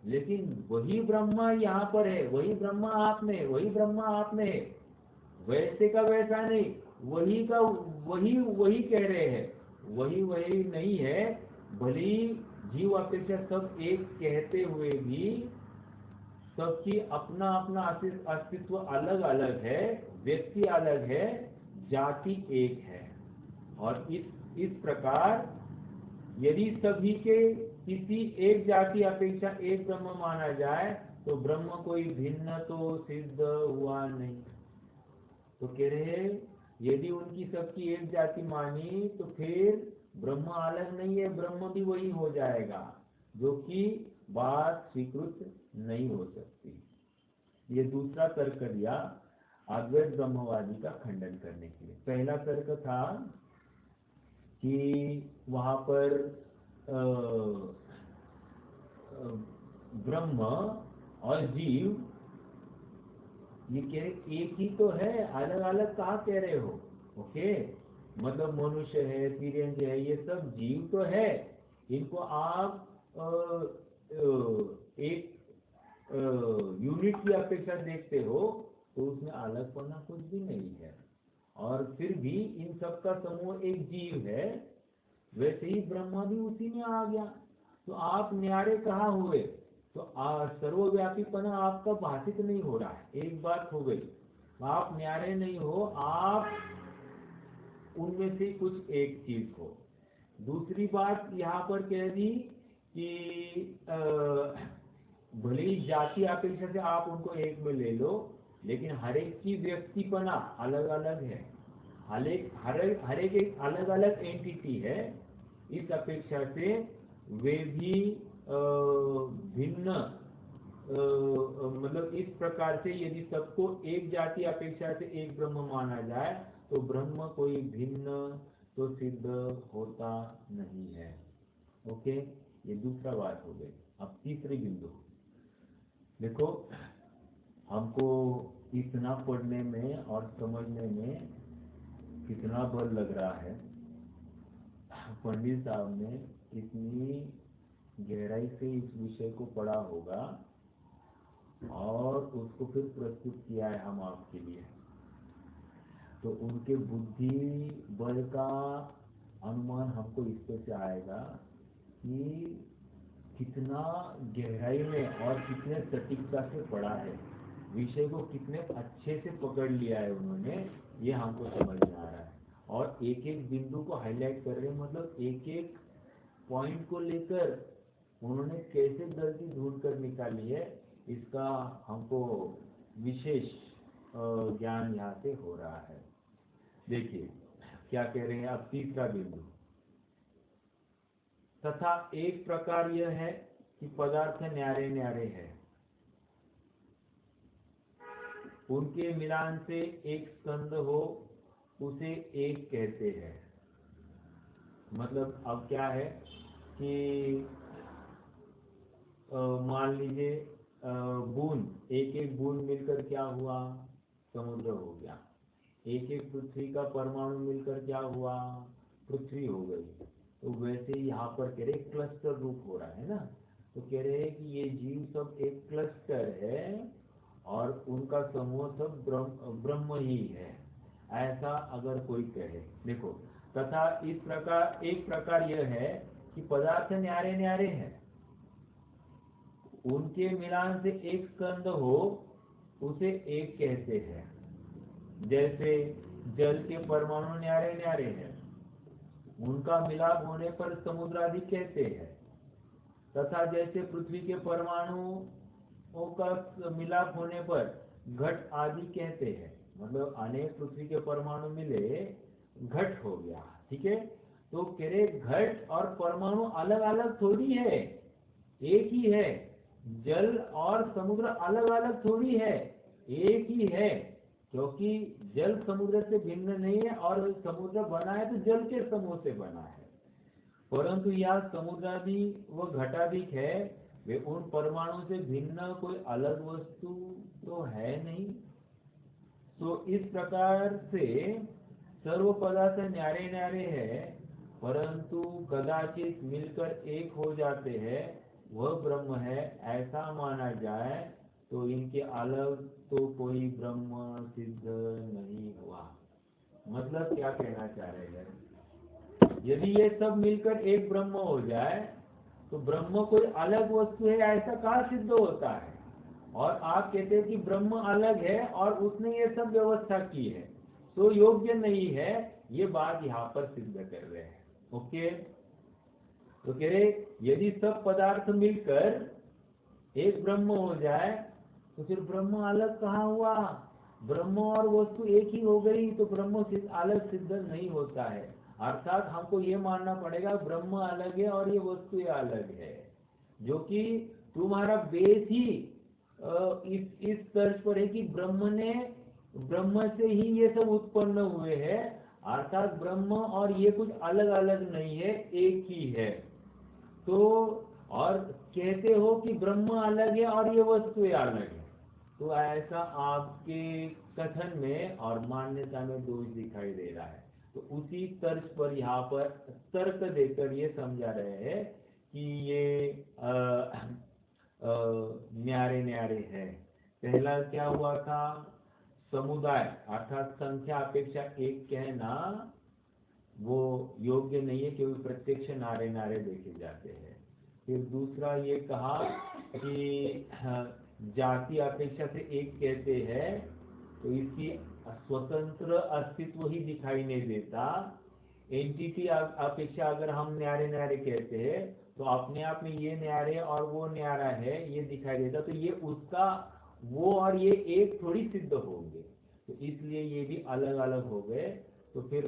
लेकिन वही ब्रह्मा यहाँ पर है, वही ब्रह्मा आप में, वही ब्रह्मा आप में है, वैसे का वैसा नहीं, वही का वही वही कह रहे हैं, वही वही नहीं है। भली जीव अपेक्षा सब एक कहते हुए भी सबकी अपना अपना अस्तित्व अलग अलग है, व्यक्ति अलग है, जाति एक है। और इस प्रकार यदि सभी के किसी एक जाति अपेक्षा एक ब्रह्म माना जाए तो ब्रह्म कोई भिन्न तो सिद्ध हुआ नहीं। तो कह रहे हैं यदि उनकी सबकी एक जाति मानी तो फिर ब्रह्म अलग नहीं है, ब्रह्म भी वही हो जाएगा, जो कि बात स्वीकृत नहीं हो सकती। ये दूसरा तर्क दिया अद्वैत ब्रह्मवादी का खंडन करने के लिए। पहला तर्क था कि वहां पर ब्रह्म और जीव ये कह एक ही तो है, अलग अलग कहाँ कह रहे हो। ओके, मतलब मनुष्य है, तिरंज है, ये सब जीव तो है, इनको आप एक यूनिट की अपेक्षा देखते हो तो उसमें अलगपना कुछ भी नहीं है। और फिर भी इन सब का समूह एक जीव है, वैसे ही ब्रह्मा भी उसी में आ गया। तो आप न्यारे कहाँ हुए, तो सर्वव्यापीपना आपका भाषित नहीं हो रहा है। एक बात हो गई, आप न्यारे नहीं हो, आप उनमें से कुछ एक चीज हो। दूसरी बात यहाँ पर कह दी कि भले ही जाति अपेक्षा से आप उनको एक में ले लो, लेकिन हर एक की व्यक्तिपना अलग अलग है, हर एक अलग अलग एंटिटी है। इस अपेक्षा से वे भी भिन्न, मतलब इस प्रकार से यदि सबको एक जाति अपेक्षा से एक ब्रह्म माना जाए तो ब्रह्म कोई भिन्न तो सिद्ध होता नहीं है। ओके, ये दूसरा बात हो गई। अब तीसरी बिंदु देखो, हमको इतना पढ़ने में और समझने में कितना बल लग रहा है। पंडित साहब ने इतनी गहराई से इस विषय को पढ़ा होगा और उसको फिर प्रस्तुत किया है हम आपके लिए, तो उनके बुद्धि बल का अनुमान हमको इस पे से आएगा कि कितना गहराई में और कितने सटीकता से पढ़ा है, विषय को कितने अच्छे से पकड़ लिया है उन्होंने, ये हमको समझ में आ रहा है। और एक एक बिंदु को हाईलाइट कर रहे हैं, मतलब एक एक पॉइंट को लेकर उन्होंने कैसे गलती ढूंढ कर निकाली है, इसका हमको विशेष ज्ञान यहाँ से हो रहा है। देखिए क्या कह रहे हैं। अब तीसरा बिंदु, तथा एक प्रकार यह है कि पदार्थ न्यारे न्यारे है, उनके मिलान से एक स्कंद हो उसे एक कहते हैं। मतलब अब क्या है कि मान लीजिए बूंद, एक एक बूंद मिलकर क्या हुआ, समुद्र हो गया। एक एक पृथ्वी का परमाणु मिलकर क्या हुआ, पृथ्वी हो गई। तो वैसे ही यहाँ पर कह रहे क्लस्टर रूप हो रहा है ना, तो कह रहे हैं कि ये जीव सब एक क्लस्टर है और उनका समूह सब ब्रह्म ही है, ऐसा अगर कोई कहे। देखो, तथा इस प्रकार एक प्रकार यह है कि पदार्थ न्यारे न्यारे हैं, उनके मिलान से एक स्कंद हो उसे एक कहते हैं। जैसे जल के परमाणु न्यारे न्यारे हैं, उनका मिलाप होने पर समुद्र आदि कहते हैं। तथा जैसे पृथ्वी के परमाणुओं का मिलाप होने पर घट आदि कहते हैं, मतलब अनेक पृथ्वी के परमाणु मिले घट हो गया। ठीक है, तो कह रहे घट और परमाणु अलग अलग थोड़ी है, एक ही है। जल और समुद्र अलग अलग थोड़ी है, एक ही है। क्योंकि जल समुद्र से भिन्न नहीं है, और समुद्र बना है तो जल के समूह से बना है। परंतु यह समुद्रादि व घटाधिक है, वे उन परमाणु से भिन्न कोई अलग वस्तु तो है नहीं। तो इस प्रकार से सर्व पदार्थ न्यारे न्यारे है, परंतु कदाचित मिलकर एक हो जाते हैं, वह ब्रह्म है, ऐसा माना जाए तो इनके अलग तो कोई ब्रह्म सिद्ध नहीं हुआ। मतलब क्या कहना चाह रहे हैं, यदि ये सब मिलकर एक ब्रह्म हो जाए तो ब्रह्म कोई अलग वस्तु है ऐसा कहाँ सिद्ध होता है? और आप कहते हैं कि ब्रह्म अलग है और उसने ये सब व्यवस्था की है, तो योग्य नहीं है, ये बात यहाँ पर सिद्ध कर रहे हैं। ओके, तो कह रहे यदि सब पदार्थ मिलकर एक ब्रह्म हो जाए तो फिर ब्रह्म अलग कहाँ हुआ? ब्रह्म और वस्तु एक ही हो गई, तो ब्रह्म अलग सिद्ध नहीं होता है। अर्थात हमको ये मानना पड़ेगा ब्रह्म अलग है और ये वस्तु अलग है, जो कि तुम्हारा बेस ही इस तर्ज पर है कि ब्रह्म से ही ये सब उत्पन्न हुए हैं, अर्थात ब्रह्म और ये कुछ अलग अलग नहीं है, एक ही है। तो और कहते हो कि ब्रह्म अलग है और ये वस्तु अलग है, तो ऐसा आपके कथन में और मान्यता में दोष दिखाई दे रहा है। तो उसी तर्ज पर यहाँ पर तर्क देकर ये समझा रहे हैं कि ये न्यारे न्यारे है। पहला क्या हुआ था? समुदाय अर्थात संख्या अपेक्षा एक कहना वो योग्य नहीं है, क्योंकि प्रत्यक्ष नारे नारे देखे जाते हैं। फिर दूसरा ये कहा कि जाति अपेक्षा से एक कहते हैं तो इसकी स्वतंत्र अस्तित्व ही दिखाई नहीं देता। एंटिटी अपेक्षा अगर हम न्यारे न्यारे कहते हैं तो अपने आप में ये न्यारे और वो न्यारा है ये दिखाई देता, तो ये उसका वो और ये एक थोड़ी सिद्ध होंगे, तो इसलिए ये भी अलग अलग हो गए। तो फिर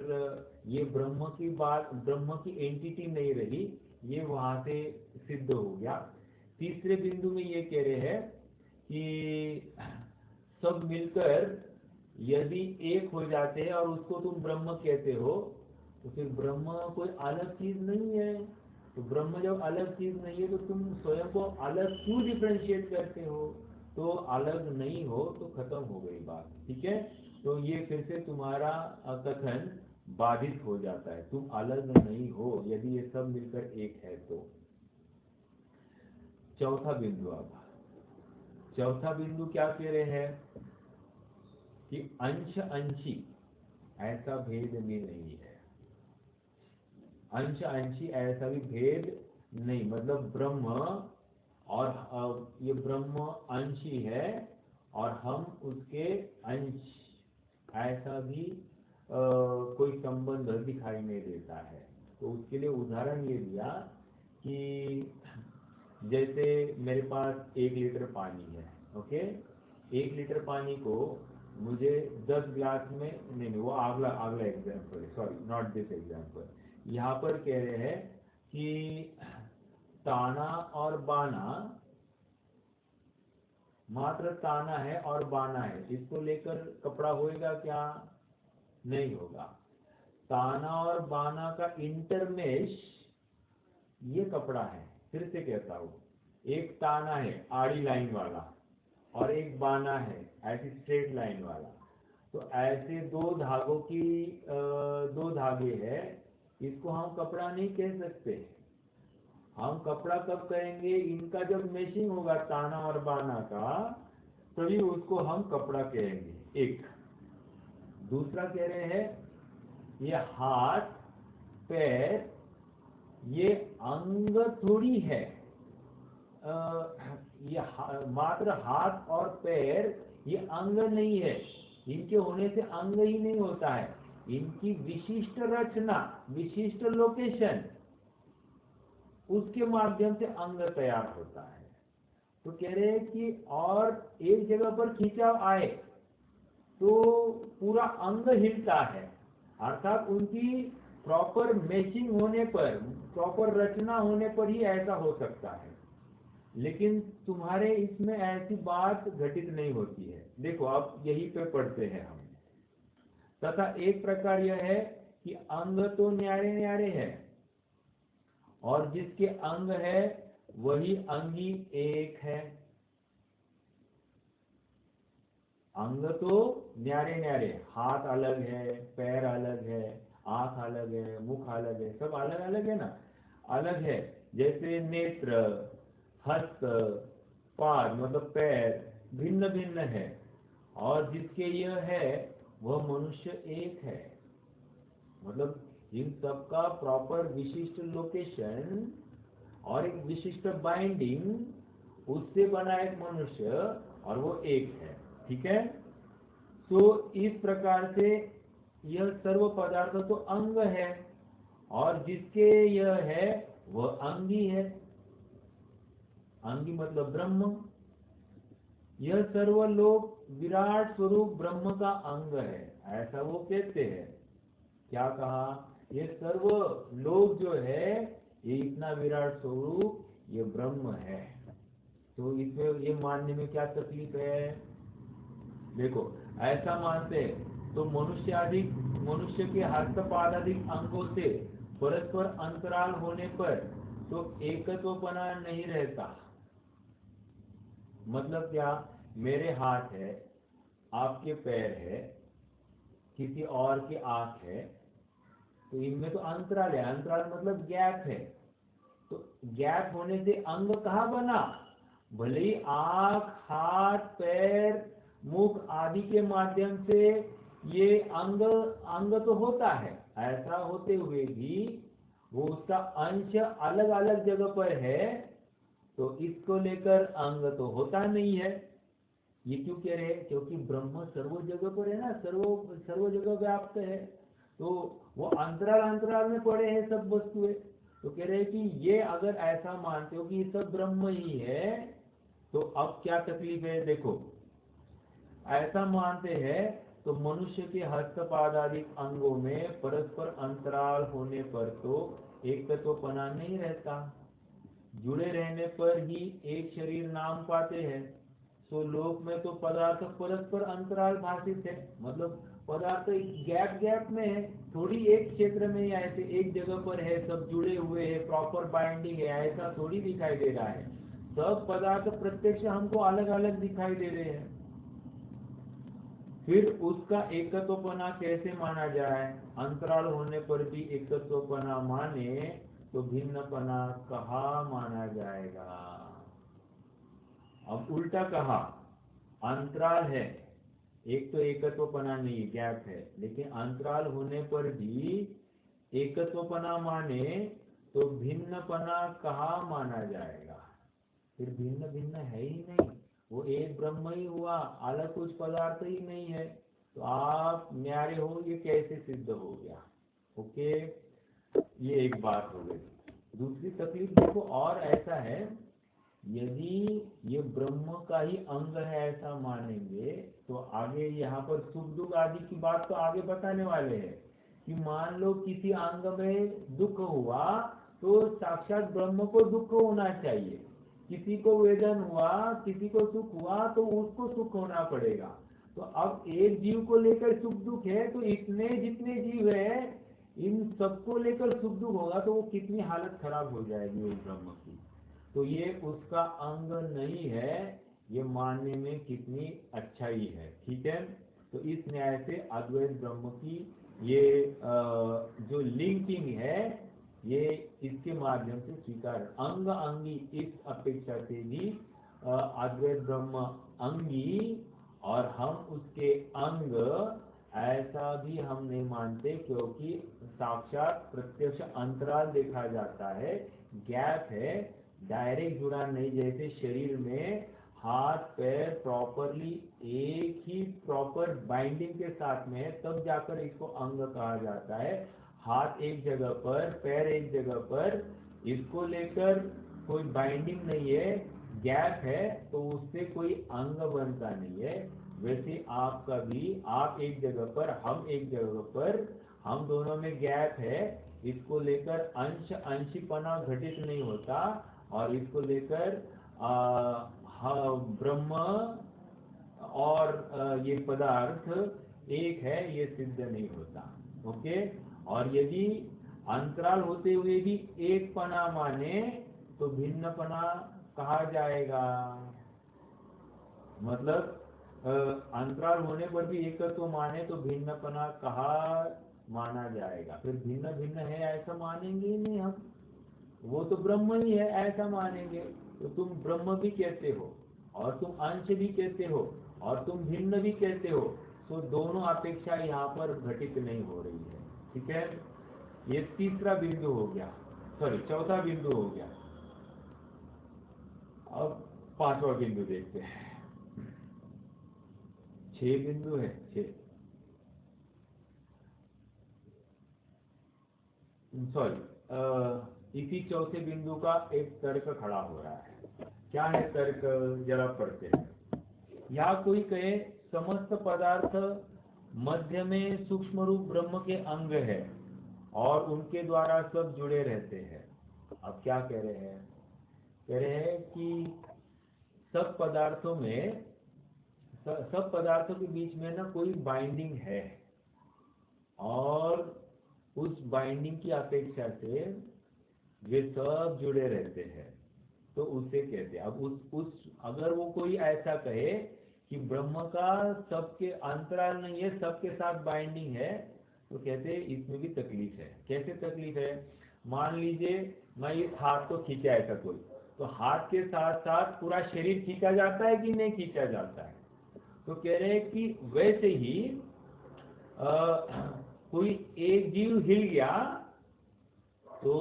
ये ब्रह्म की बात, ब्रह्म की एंटिटी नहीं रही, ये वहां से सिद्ध हो गया। तीसरे बिंदु में ये कह रहे हैं कि सब मिलकर यदि एक हो जाते हैं और उसको तुम ब्रह्म कहते हो, तो फिर ब्रह्म कोई अलग चीज नहीं है। तो ब्रह्म जब अलग चीज नहीं है तो तुम स्वयं को अलग क्यों डिफरेंशिएट करते हो? तो अलग नहीं हो तो खत्म हो गई बात, ठीक है। तो ये फिर से तुम्हारा कथन बाधित हो जाता है, तुम अलग नहीं हो यदि ये सब मिलकर एक है तो। चौथा बिंदु, अब चौथा बिंदु क्या कह रहे हैं कि अंश अंशी ऐसा भेद भी नहीं है। अंश अंशी ऐसा भी भेद नहीं, मतलब ब्रह्म और ये ब्रह्म अंशी है और हम उसके अंश, ऐसा भी कोई संबंध दिखाई नहीं देता है। तो उसके लिए उदाहरण ये दिया कि जैसे मेरे पास 1 लीटर पानी है, ओके, 1 लीटर पानी को मुझे 10 ग्लास में, नहीं वो अगला एग्जाम्पल है, सॉरी नॉट दिस एग्जाम्पल। यहाँ पर कह रहे हैं कि ताना और बाना, मात्र ताना है और बाना है, इसको लेकर कपड़ा होएगा क्या? नहीं होगा। ताना और बाना का इंटरमेश ये कपड़ा है। फिर से कहता हूं, एक ताना है आड़ी लाइन वाला और एक बाना है ऐसी स्ट्रेट लाइन वाला, तो ऐसे दो धागों की दो धागे हैं, इसको हम कपड़ा नहीं कह सकते। हम कपड़ा कब कहेंगे? इनका जब मैचिंग होगा ताना और बाना का, तभी उसको हम कपड़ा कहेंगे। एक दूसरा कह रहे हैं ये हाथ पैर ये अंग थोड़ी है, ये मात्र हाथ और पैर ये अंग नहीं है, इनके होने से अंग ही नहीं होता है, इनकी विशिष्ट रचना, विशिष्ट लोकेशन, उसके माध्यम से अंग तैयार होता है। तो कह रहे हैं कि और एक जगह पर खिंचाव आए तो पूरा अंग हिलता है, अर्थात उनकी प्रॉपर मैचिंग होने पर, प्रॉपर रचना होने पर ही ऐसा हो सकता है। लेकिन तुम्हारे इसमें ऐसी बात घटित नहीं होती है। देखो अब यहीं पे पढ़ते हैं हम। तथा एक प्रकार यह है कि अंग तो न्यारे न्यारे है और जिसके अंग है वही अंगी एक है। अंग तो न्यारे न्यारे, हाथ अलग है, पैर अलग है, आंख अलग है, मुख अलग है, सब अलग अलग है ना, अलग है। जैसे नेत्र, हस्त, पाद मतलब पैर भिन्न भिन्न है, और जिसके यह है वह मनुष्य एक है। मतलब इन सबका प्रॉपर विशिष्ट लोकेशन और एक विशिष्ट बाइंडिंग, उससे बना एक मनुष्य, और वो एक है। ठीक है। तो इस प्रकार से यह सर्व पदार्थ तो अंग है, और जिसके यह है वह अंगी है। अंगी मतलब ब्रह्म। यह सर्वलोक विराट स्वरूप ब्रह्म का अंग है, ऐसा वो कहते हैं। क्या कहा? ये सर्व लोक जो है, ये इतना विराट स्वरूप ये ब्रह्म है। तो इसमें ये मानने में क्या तकलीफ है? देखो, ऐसा मानते हैं तो मनुष्य के हस्तपादादिक अंगों से परस्पर अंतराल होने पर तो एकत्वपना नहीं रहता। मतलब क्या? मेरे हाथ है, आपके पैर है, किसी और की आंख है, तो इनमें तो अंतराल है। अंतराल मतलब गैप है। तो गैप होने से अंग कहाँ बना? भले ही आंख, हाथ, पैर, मुख आदि के माध्यम से ये अंग अंग तो होता है, ऐसा होते हुए भी वो उसका अंश अलग अलग जगह पर है, तो इसको लेकर अंग तो होता नहीं है। ये क्यों कह रहे हैं? क्योंकि ब्रह्म सर्व जगह पर है ना, सर्व जगह व्याप्त है। तो वो अंतराल अंतराल में पड़े हैं सब वस्तुएं। तो कह रहे हैं कि ये अगर ऐसा मानते हो कि ये सब ब्रह्म ही है, तो अब क्या तकलीफ है? देखो, ऐसा मानते हैं तो मनुष्य के हस्तपादादिक अंगों में परस्पर अंतराल होने पर तो एकत्वपना नहीं रहता। जुड़े रहने पर ही एक शरीर नाम पाते हैं। तो लोक में तो पदार्थ परस्पर अंतराल भाषित है, मतलब पदार्थ गैप गैप में है, थोड़ी एक क्षेत्र में या ऐसे एक जगह पर है, सब जुड़े हुए हैं, प्रॉपर बाइंडिंग है, ऐसा थोड़ी दिखाई दे रहा है। सब पदार्थ प्रत्यक्ष हमको अलग अलग दिखाई दे रहे हैं। फिर उसका एकत्वपना कैसे माना जाए? अंतराल होने पर भी एकत्वपना माने तो भिन्नपना कहा माना जाएगा? अब उल्टा कहा, अंतराल है, एक तो एकत्वपना नहीं, गैप है, लेकिन अंतराल होने पर भी एकत्वपना माने तो भिन्नपना कहा माना जाएगा? फिर भिन्न भिन्न है ही नहीं, वो एक ब्रह्म ही हुआ, अलग कुछ पदार्थ ही नहीं है। तो आप न्यारे हो, ये कैसे सिद्ध हो गया? ओके, ये एक बात हो गई। दूसरी तकलीफ देखो, और ऐसा है, यदि ये ब्रह्म का ही अंग है ऐसा मानेंगे, तो आगे यहाँ पर सुख दुख आदि की बात तो आगे बताने वाले हैं कि मान लो किसी अंग में दुख हुआ तो साक्षात ब्रह्म को दुख होना चाहिए, किसी को वेदन हुआ, किसी को सुख हुआ तो उसको सुख होना पड़ेगा। तो अब एक जीव को लेकर सुख दुख है, तो इतने जितने जीव है इन सबको लेकर सुख दुख होगा तो वो कितनी हालत खराब हो जाएगी उस ब्रह्म की। तो ये उसका अंग नहीं है, ये मानने में कितनी अच्छाई है। ठीक है। तो इस न्याय से अद्वैत ब्रह्म की ये जो लिंकिंग है, ये इसके माध्यम से स्वीकार, अंग अंगी इस अपेक्षा से भी अद्वैत ब्रह्म अंगी और हम उसके अंग, ऐसा भी हम नहीं मानते, क्योंकि साक्षात प्रत्यक्ष अंतराल देखा जाता है, गैप है, डायरेक्ट जुड़ा नहीं। जैसे शरीर में हाथ पैर प्रॉपरली एक ही प्रॉपर बाइंडिंग के साथ में है, तब जाकर इसको अंग कहा जाता है। हाथ एक जगह पर, पैर एक जगह पर, इसको लेकर कोई बाइंडिंग नहीं है, गैप है, तो उससे कोई अंग बनता नहीं है। वैसे आपका भी, आप एक जगह पर, हम एक जगह पर, हम दोनों में गैप है, इसको लेकर अंश अंशीपना घटित नहीं होता, और इसको लेकर ब्रह्म और ये पदार्थ एक है, ये सिद्ध नहीं होता। ओके। और यदि अंतराल होते हुए भी एक पना माने तो भिन्न पना कहा जाएगा। मतलब अंतराल होने पर भी एकत्व माने तो भिन्नपना कहा माना जाएगा? फिर भिन्न भिन्न है ऐसा मानेंगे ही नहीं हम, वो तो ब्रह्म ही है ऐसा मानेंगे। तो तुम ब्रह्म भी कहते हो और तुम अंश भी कहते हो और तुम भिन्न भी कहते हो, तो दोनों अपेक्षा यहाँ पर घटित नहीं हो रही है। ठीक है, ये तीसरा बिंदु हो गया, सॉरी चौथा बिंदु हो गया। अब पांचवा बिंदु देखते हैं। 6 बिंदु है, 6, सॉरी इसी चौथे बिंदु का एक तर्क खड़ा हो रहा है। क्या है तर्क, जरा पढ़ते हैं। या कोई कहे समस्त पदार्थ मध्य में सूक्ष्म रूप ब्रह्म के अंग है और उनके द्वारा सब जुड़े रहते हैं। अब क्या कह रहे हैं? कह रहे हैं कि सब पदार्थों में, सब पदार्थों के बीच में ना कोई बाइंडिंग है और उस बाइंडिंग की अपेक्षा से वे सब जुड़े रहते हैं, तो उसे कहते हैं। अब उस अगर वो कोई ऐसा कहे कि ब्रह्म का सबके अंतराल नहीं है, सबके साथ बाइंडिंग है, तो कहते हैं इसमें भी तकलीफ है। कैसे तकलीफ है? मान लीजिए मैं इस हाथ को खींचा ऐसा कोई, तो हाथ के साथ साथ पूरा शरीर खींचा जाता है कि नहीं खींचा जाता है? तो कह रहे हैं कि वैसे ही कोई एक जीव हिल गया तो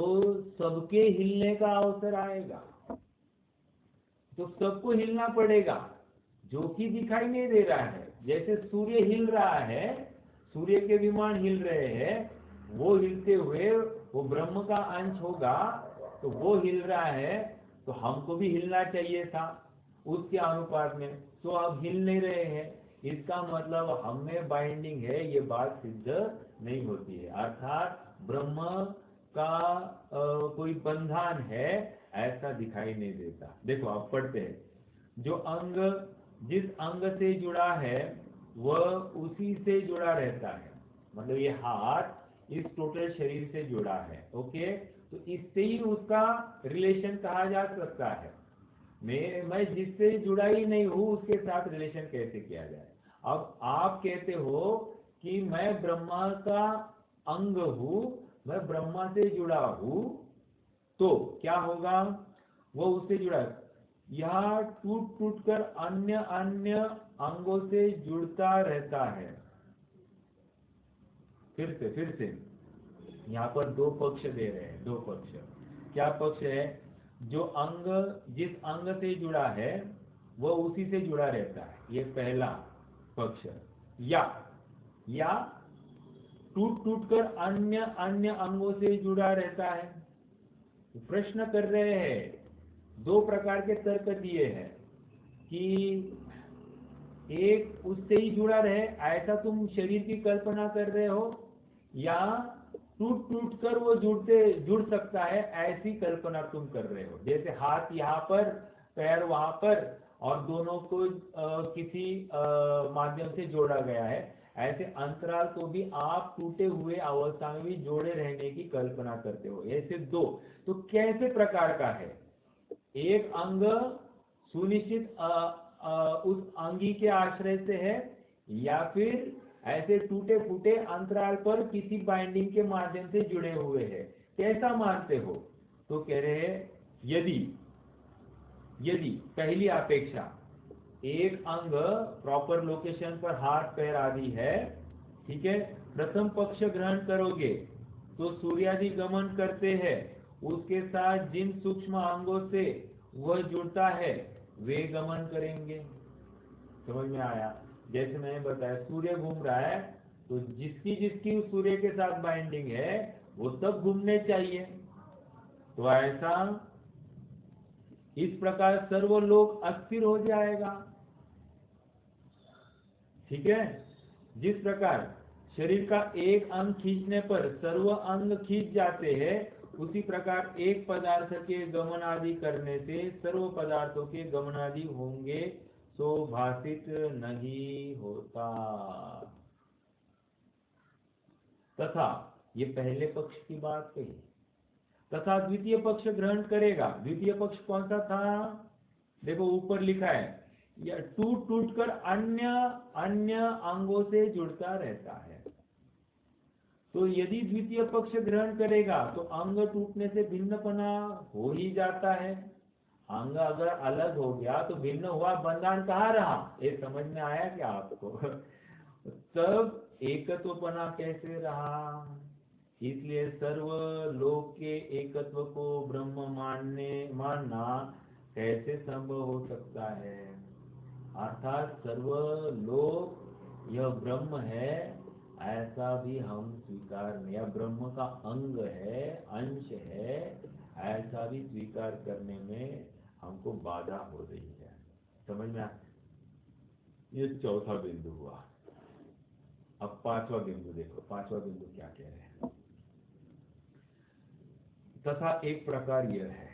सबके हिलने का अवसर आएगा, तो सबको हिलना पड़ेगा, जो कि दिखाई नहीं दे रहा है। जैसे सूर्य हिल रहा है, सूर्य के विमान हिल रहे हैं, वो हिलते हुए वो ब्रह्म का अंश होगा, तो वो हिल रहा है तो हमको भी हिलना चाहिए था उसके अनुपात में, तो अब हिल नहीं रहे हैं, इसका मतलब हमें बाइंडिंग है, ये बात सिद्ध नहीं होती है। अर्थात ब्रह्म का कोई बंधन है ऐसा दिखाई नहीं देता। देखो आप पढ़ते हैं, जो अंग जिस अंग से जुड़ा है वह उसी से जुड़ा रहता है। मतलब ये हाथ इस टोटल शरीर से जुड़ा है, ओके, तो इससे ही उसका रिलेशन कहा जा सकता है। मैं जिससे जुड़ा ही नहीं हूं उसके साथ रिलेशन कैसे किया जाए? अब आप कहते हो कि मैं ब्रह्मा का अंग हूं, मैं ब्रह्मा से जुड़ा हूं, तो क्या होगा? वो उससे जुड़ा, यह टूट टूट कर अन्य अन्य अंगों से जुड़ता रहता है। फिर से यहाँ पर दो पक्ष दे रहे हैं, दो पक्ष। क्या पक्ष है? जो अंग जिस अंग से जुड़ा है वह उसी से जुड़ा रहता है, ये पहला पक्ष। या टूट टूट कर अन्य अन्य अंगों से जुड़ा रहता है। प्रश्न कर रहे हैं, दो प्रकार के तर्क दिए हैं कि एक उससे ही जुड़ा रहे ऐसा तुम शरीर की कल्पना कर रहे हो, या टूट टूट कर वो जुड़ सकता है ऐसी कल्पना तुम कर रहे हो। जैसे हाथ यहाँ पर, पैर वहां पर, और दोनों को किसी माध्यम से जोड़ा गया है, ऐसे अंतराल को भी आप टूटे हुए अवस्था में भी जोड़े रहने की कल्पना करते हो। ऐसे दो, तो कैसे प्रकार का है? एक अंग सुनिश्चित उस अंगी के आश्रय से है, या फिर ऐसे टूटे फूटे अंतराल पर किसी बाइंडिंग के माध्यम से जुड़े हुए हैं, कैसा मानते हो? तो कह रहे हैं यदि पहली अपेक्षा एक अंग प्रॉपर लोकेशन पर हाथ पैर आदि है, ठीक है, प्रथम पक्ष ग्रहण करोगे तो सूर्यादि गमन करते हैं, उसके साथ जिन सूक्ष्म अंगों से वह जुड़ता है वे गमन करेंगे। समझ में आया? जैसे मैंने बताया सूर्य घूम रहा है, तो जिसकी जिसकी सूर्य के साथ बाइंडिंग है वो सब घूमने चाहिए। तो ऐसा इस प्रकार सर्वलोक अस्थिर हो जाएगा। ठीक है, जिस प्रकार शरीर का एक अंग खींचने पर सर्व अंग खींच जाते हैं, उसी प्रकार एक पदार्थ के गमन आदि करने से सर्व पदार्थों के गमन आदि होंगे, तो भाषित नहीं होता। तथा ये पहले पक्ष की बात कही, तथा द्वितीय पक्ष ग्रहण करेगा। द्वितीय पक्ष कौन सा था? देखो ऊपर लिखा है, या टूट टूट कर अन्य अन्य अंगों से जुड़ता रहता है। तो यदि द्वितीय पक्ष ग्रहण करेगा तो अंग टूटने से भिन्नपना हो ही जाता है। अंग अगर अलग हो गया तो भिन्न हुआ, बंधन कहाँ रहा? ये समझ में आया क्या आपको? तब एकत्वपना कैसे रहा? इसलिए सर्व लोक के एकत्व को ब्रह्म मानना कैसे संभव हो सकता है? अर्थात सर्व लोक यह ब्रह्म है ऐसा भी हम स्वीकार नहीं, या ब्रह्म का अंग है, अंश है, ऐसा भी स्वीकार करने में हमको बाधा हो रही है। समझ में आ? ये चौथा बिंदु हुआ। अब पांचवा बिंदु देखो, पांचवा बिंदु क्या कह रहे हैं। तथा एक प्रकार यह है,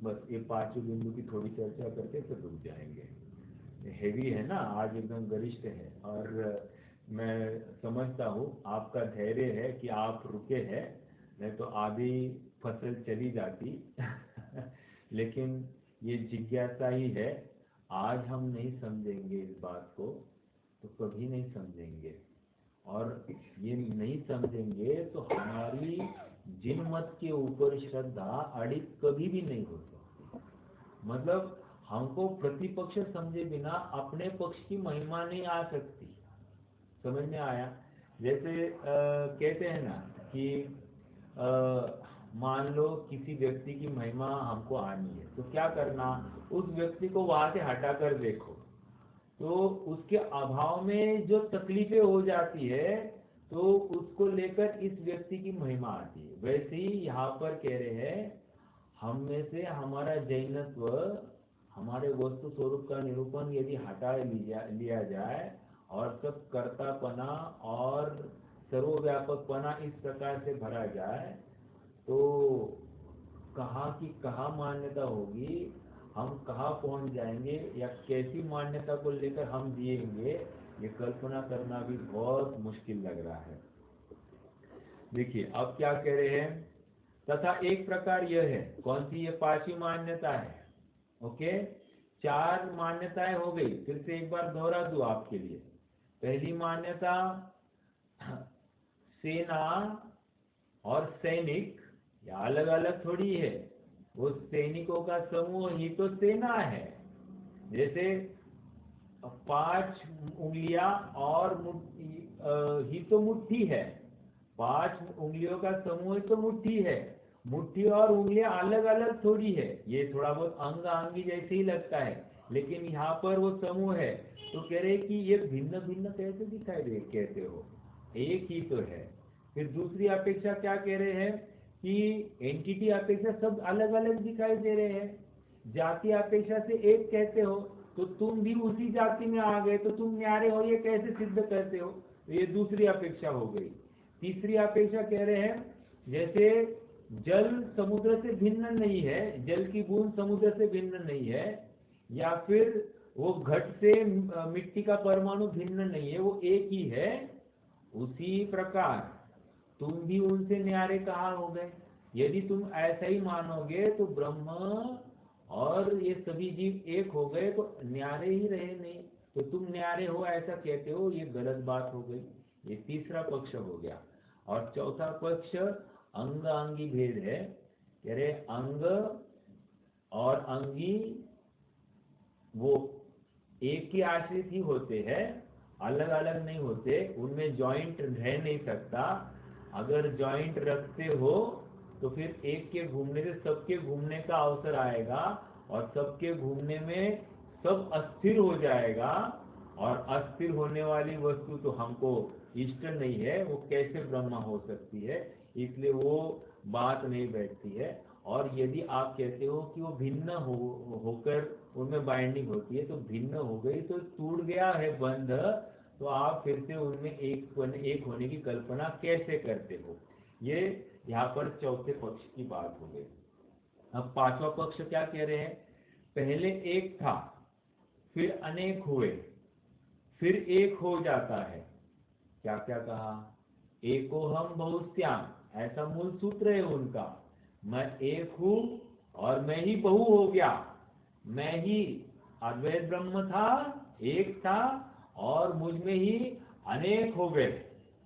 बस ये पांचवें बिंदु की थोड़ी चर्चा करके फिर रुक जाएंगे। हेवी है ना आज, एकदम गरिष्ठ है, और मैं समझता हूँ आपका धैर्य है कि आप रुके हैं, नहीं तो आधी फसल चली जाती। लेकिन ये जिज्ञासा ही है। आज हम नहीं समझेंगे इस बात को तो कभी नहीं समझेंगे, और ये नहीं समझेंगे तो हमारी जिन मत के ऊपर श्रद्धा अड़िग कभी भी नहीं हो सकती। मतलब हमको प्रतिपक्ष समझे बिना अपने पक्ष की महिमा नहीं आ सकती। समझ में आया? जैसे कहते हैं ना कि मान लो किसी व्यक्ति की महिमा हमको आनी है, तो क्या करना, उस व्यक्ति को वहां से हटाकर देखो, तो उसके अभाव में जो तकलीफें हो जाती है तो उसको लेकर इस व्यक्ति की महिमा आती है। वैसे ही यहाँ पर कह रहे हैं, हम में से हमारा जैनत्व, हमारे वस्तु स्वरूप का निरूपण यदि हटा लिया जाए और सब कर्तापना और सर्वव्यापकपना इस प्रकार से भरा जाए तो कहाँ की कहाँ मान्यता होगी, हम कहाँ पहुंच जाएंगे, या कैसी मान्यता को लेकर हम जिएंगे, ये कल्पना करना भी बहुत मुश्किल लग रहा है। देखिए अब क्या कह रहे हैं, तथा एक प्रकार यह है, कौन सी? ये पांचवी मान्यता है। ओके, चार मान्यताएं हो गई, फिर से एक बार दोहरा दूं आपके लिए। पहली मान्यता, सेना और सैनिक या अलग अलग थोड़ी है, वो सैनिकों का समूह ही तो सेना है। जैसे 5 उंगलियां और ही तो मुट्ठी है, 5 उंगलियों का समूह ही तो मुट्ठी है। मुट्ठी और उंगलियां अलग अलग थोड़ी है, ये थोड़ा बहुत अंग अंगी जैसे ही लगता है, लेकिन यहाँ पर वो समूह है। तो कह रहे कि ये भिन्न भिन्न कैसे दिखाई दे, कहते हो एक ही तो है। फिर दूसरी अपेक्षा क्या कह रहे हैं कि एंटिटी अपेक्षा सब अलग अलग दिखाई दे रहे हैं। जाति अपेक्षा से एक कहते हो, तो तुम भी उसी जाति में आ गए तो तुम न्यारे हो, ये कैसे सिद्ध करते हो? तो ये दूसरी अपेक्षा हो गई। तीसरी अपेक्षा कह रहे हैं, जैसे जल समुद्र से भिन्न नहीं है, जल की बूंद समुद्र से भिन्न नहीं है, या फिर वो घट से मिट्टी का परमाणु भिन्न नहीं है, वो एक ही है। उसी प्रकार तुम भी उनसे न्यारे कहाँ हो गए? यदि तुम ऐसा ही मानोगे तो ब्रह्म और ये सभी जीव एक हो गए तो न्यारे ही रहे नहीं, तो तुम न्यारे हो ऐसा कहते हो, ये गलत बात हो गई। ये तीसरा पक्ष हो गया। और चौथा पक्ष अंग अंगी भेद है। कह रहे अंग और अंगी वो एक ही आश्रित ही होते हैं, अलग अलग नहीं होते, उनमें जॉइंट रह नहीं सकता। अगर जॉइंट रखते हो तो फिर एक के घूमने से सबके घूमने का अवसर आएगा, और सबके घूमने में सब अस्थिर हो जाएगा, और अस्थिर होने वाली वस्तु तो हमको इष्ट नहीं है, वो कैसे ब्रह्मा हो सकती है? इसलिए वो बात नहीं बैठती है। और यदि आप कहते हो कि वो भिन्न होकर उनमें बाइंडिंग होती है, तो भिन्न हो गई तो टूट गया है बंध, तो आप फिर से उनमें एक होने की कल्पना कैसे करते हो? ये यहाँ पर चौथे पक्ष की बात हो गई। अब पांचवा पक्ष क्या कह रहे हैं, पहले एक था, फिर अनेक हुए, फिर एक हो जाता है। क्या क्या कहा? एको हम बहुश्याम, ऐसा मूल सूत्र है उनका। मैं एक हूं और मैं ही बहु हो गया, मैं ही अद्वैत ब्रह्म था, एक था, और मुझ में ही अनेक हो गए।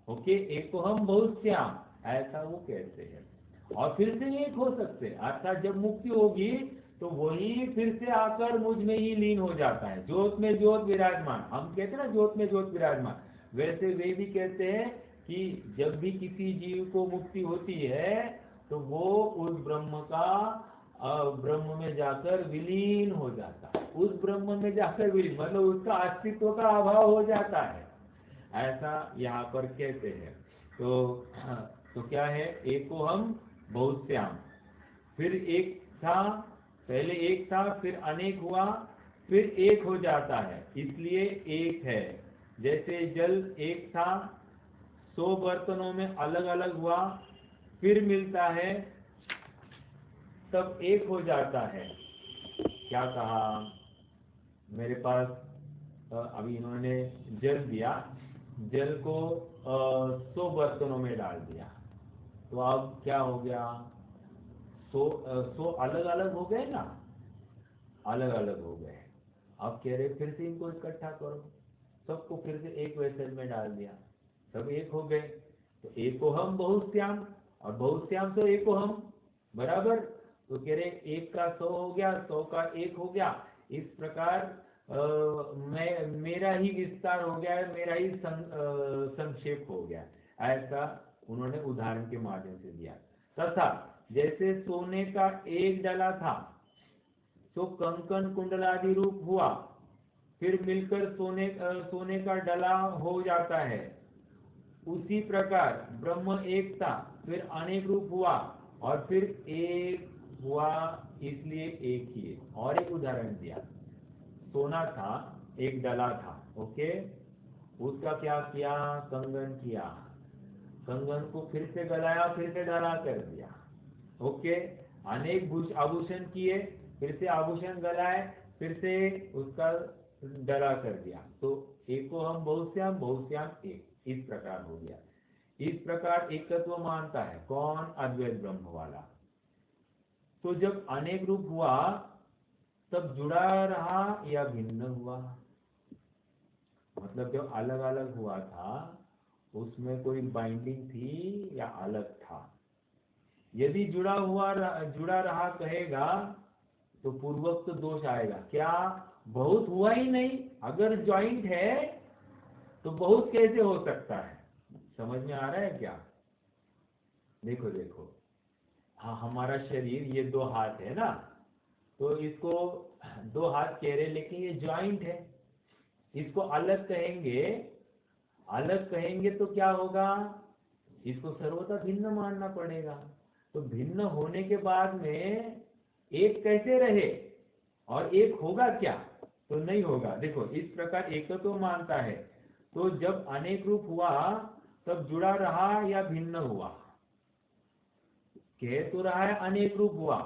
ओके, एक को हम बहुश्याम, ऐसा वो कहते हैं। और फिर से एक हो सकते हैं, अर्थात जब मुक्ति होगी तो वही फिर से आकर मुझ में ही लीन हो जाता है। ज्योत में ज्योत विराजमान, हम कहते हैं ना ज्योत में ज्योत विराजमान, वैसे वे भी कहते हैं कि जब भी किसी जीव को मुक्ति होती है तो वो उस ब्रह्म का ब्रह्म में जाकर विलीन हो जाता है। उस ब्रह्म में जाकर विलीन मतलब उसका अस्तित्व का अभाव हो जाता है, ऐसा यहाँ पर कहते हैं। तो क्या है, एक को हम बहुश्याम, फिर एक था, पहले एक था, फिर अनेक हुआ, फिर एक हो जाता है, इसलिए एक है। जैसे जल एक था, 100 बर्तनों में अलग अलग हुआ, फिर मिलता है, तब एक हो जाता है। क्या कहा, मेरे पास अभी इन्होंने जल दिया, जल को 100 बर्तनों में डाल दिया, तो अब क्या हो गया, 100 अलग अलग हो गए ना, अलग अलग हो गए। अब कह रहे फिर से इनको इकट्ठा करो, सबको फिर से एक वेसल में डाल दिया, सब एक हो गए। तो एक को हम बहुश्याम, और बहुश्याम तो एक को हम बराबर। तो कह रहे एक का 100 हो गया, 100 का एक हो गया। इस प्रकार मेरा ही विस्तार हो गया है, मेरा ही संक्षेप हो गया, ऐसा उन्होंने उदाहरण के माध्यम से दिया। तथा जैसे सोने का एक डला था तो कंकन कुंडलादि रूप हुआ, फिर मिलकर सोने का डला हो जाता है, उसी प्रकार ब्रह्म एक था, फिर अनेक रूप हुआ, और फिर एक हुआ, इसलिए एक ही है। और एक उदाहरण दिया, सोना था, एक डला था, ओके, उसका क्या किया, कंगन किया, कंगन को फिर से गलाया, फिर से डला कर दिया, ओके, अनेक आभूषण किए, फिर से आभूषण गलाए, फिर से उसका डला कर दिया, तो एक को हम बहुश्याम, बहुश्याम एक, इस प्रकार हो गया। इस प्रकार एकत्व मानता है कौन, अद्वैत ब्रह्म वाला। तो जब अनेक रूप हुआ तब जुड़ा रहा या भिन्न हुआ, मतलब जब अलग अलग हुआ था उसमें कोई बाइंडिंग थी या अलग था। यदि जुड़ा रहा कहेगा तो पूर्वोक्त दोष आएगा। क्या, बहुत हुआ ही नहीं, अगर ज्वाइंट है तो बहुत कैसे हो सकता है, समझ में आ रहा है क्या। देखो देखो, हाँ, हमारा शरीर ये 2 हाथ है ना, तो इसको 2 हाथ कह रहे, लेकिन ये ज्वाइंट है, इसको अलग कहेंगे, अलग कहेंगे तो क्या होगा, इसको सर्वथा भिन्न मानना पड़ेगा। तो भिन्न होने के बाद में एक कैसे रहे, और एक होगा क्या, तो नहीं होगा। देखो इस प्रकार एक तो मानता है, तो जब अनेक रूप हुआ तब जुड़ा रहा या भिन्न हुआ, कह तो रहा है अनेक रूप हुआ,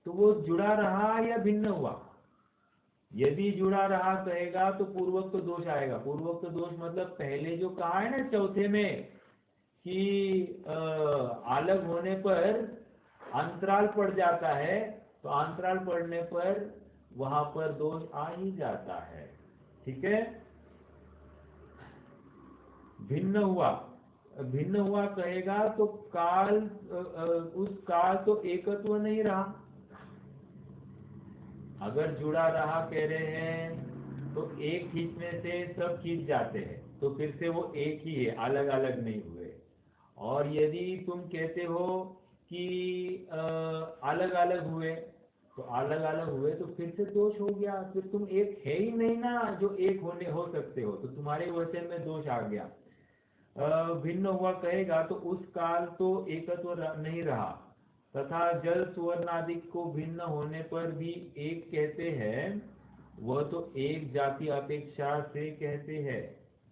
तो वो जुड़ा रहा या भिन्न हुआ। यदि जुड़ा रहा कहेगा तो पूर्वोक्त दोष आएगा। पूर्वोक्त दोष मतलब पहले जो कहा है ना चौथे में कि अलग होने पर अंतराल पड़ जाता है, तो अंतराल पड़ने पर वहां पर दोष आ ही जाता है, ठीक है। भिन्न हुआ, भिन्न हुआ कहेगा तो काल, उस काल तो एकत्व नहीं रहा। अगर जुड़ा रहा कह रहे हैं तो एक खींचने से सब खींच जाते हैं, तो फिर से वो एक ही है, अलग अलग नहीं हुए। और यदि तुम कहते हो कि अलग अलग हुए, तो अलग अलग हुए तो फिर से दोष हो गया, फिर तुम एक है ही नहीं ना जो एक होने हो सकते हो, तो तुम्हारे वचन में दोष आ गया। भिन्न हुआ कहेगा तो उस काल तो एकत्व नहीं रहा। तथा जल सुवर्ण आदि को भिन्न होने पर भी एक कहते हैं, वह तो एक जाति अपेक्षा से कहते हैं।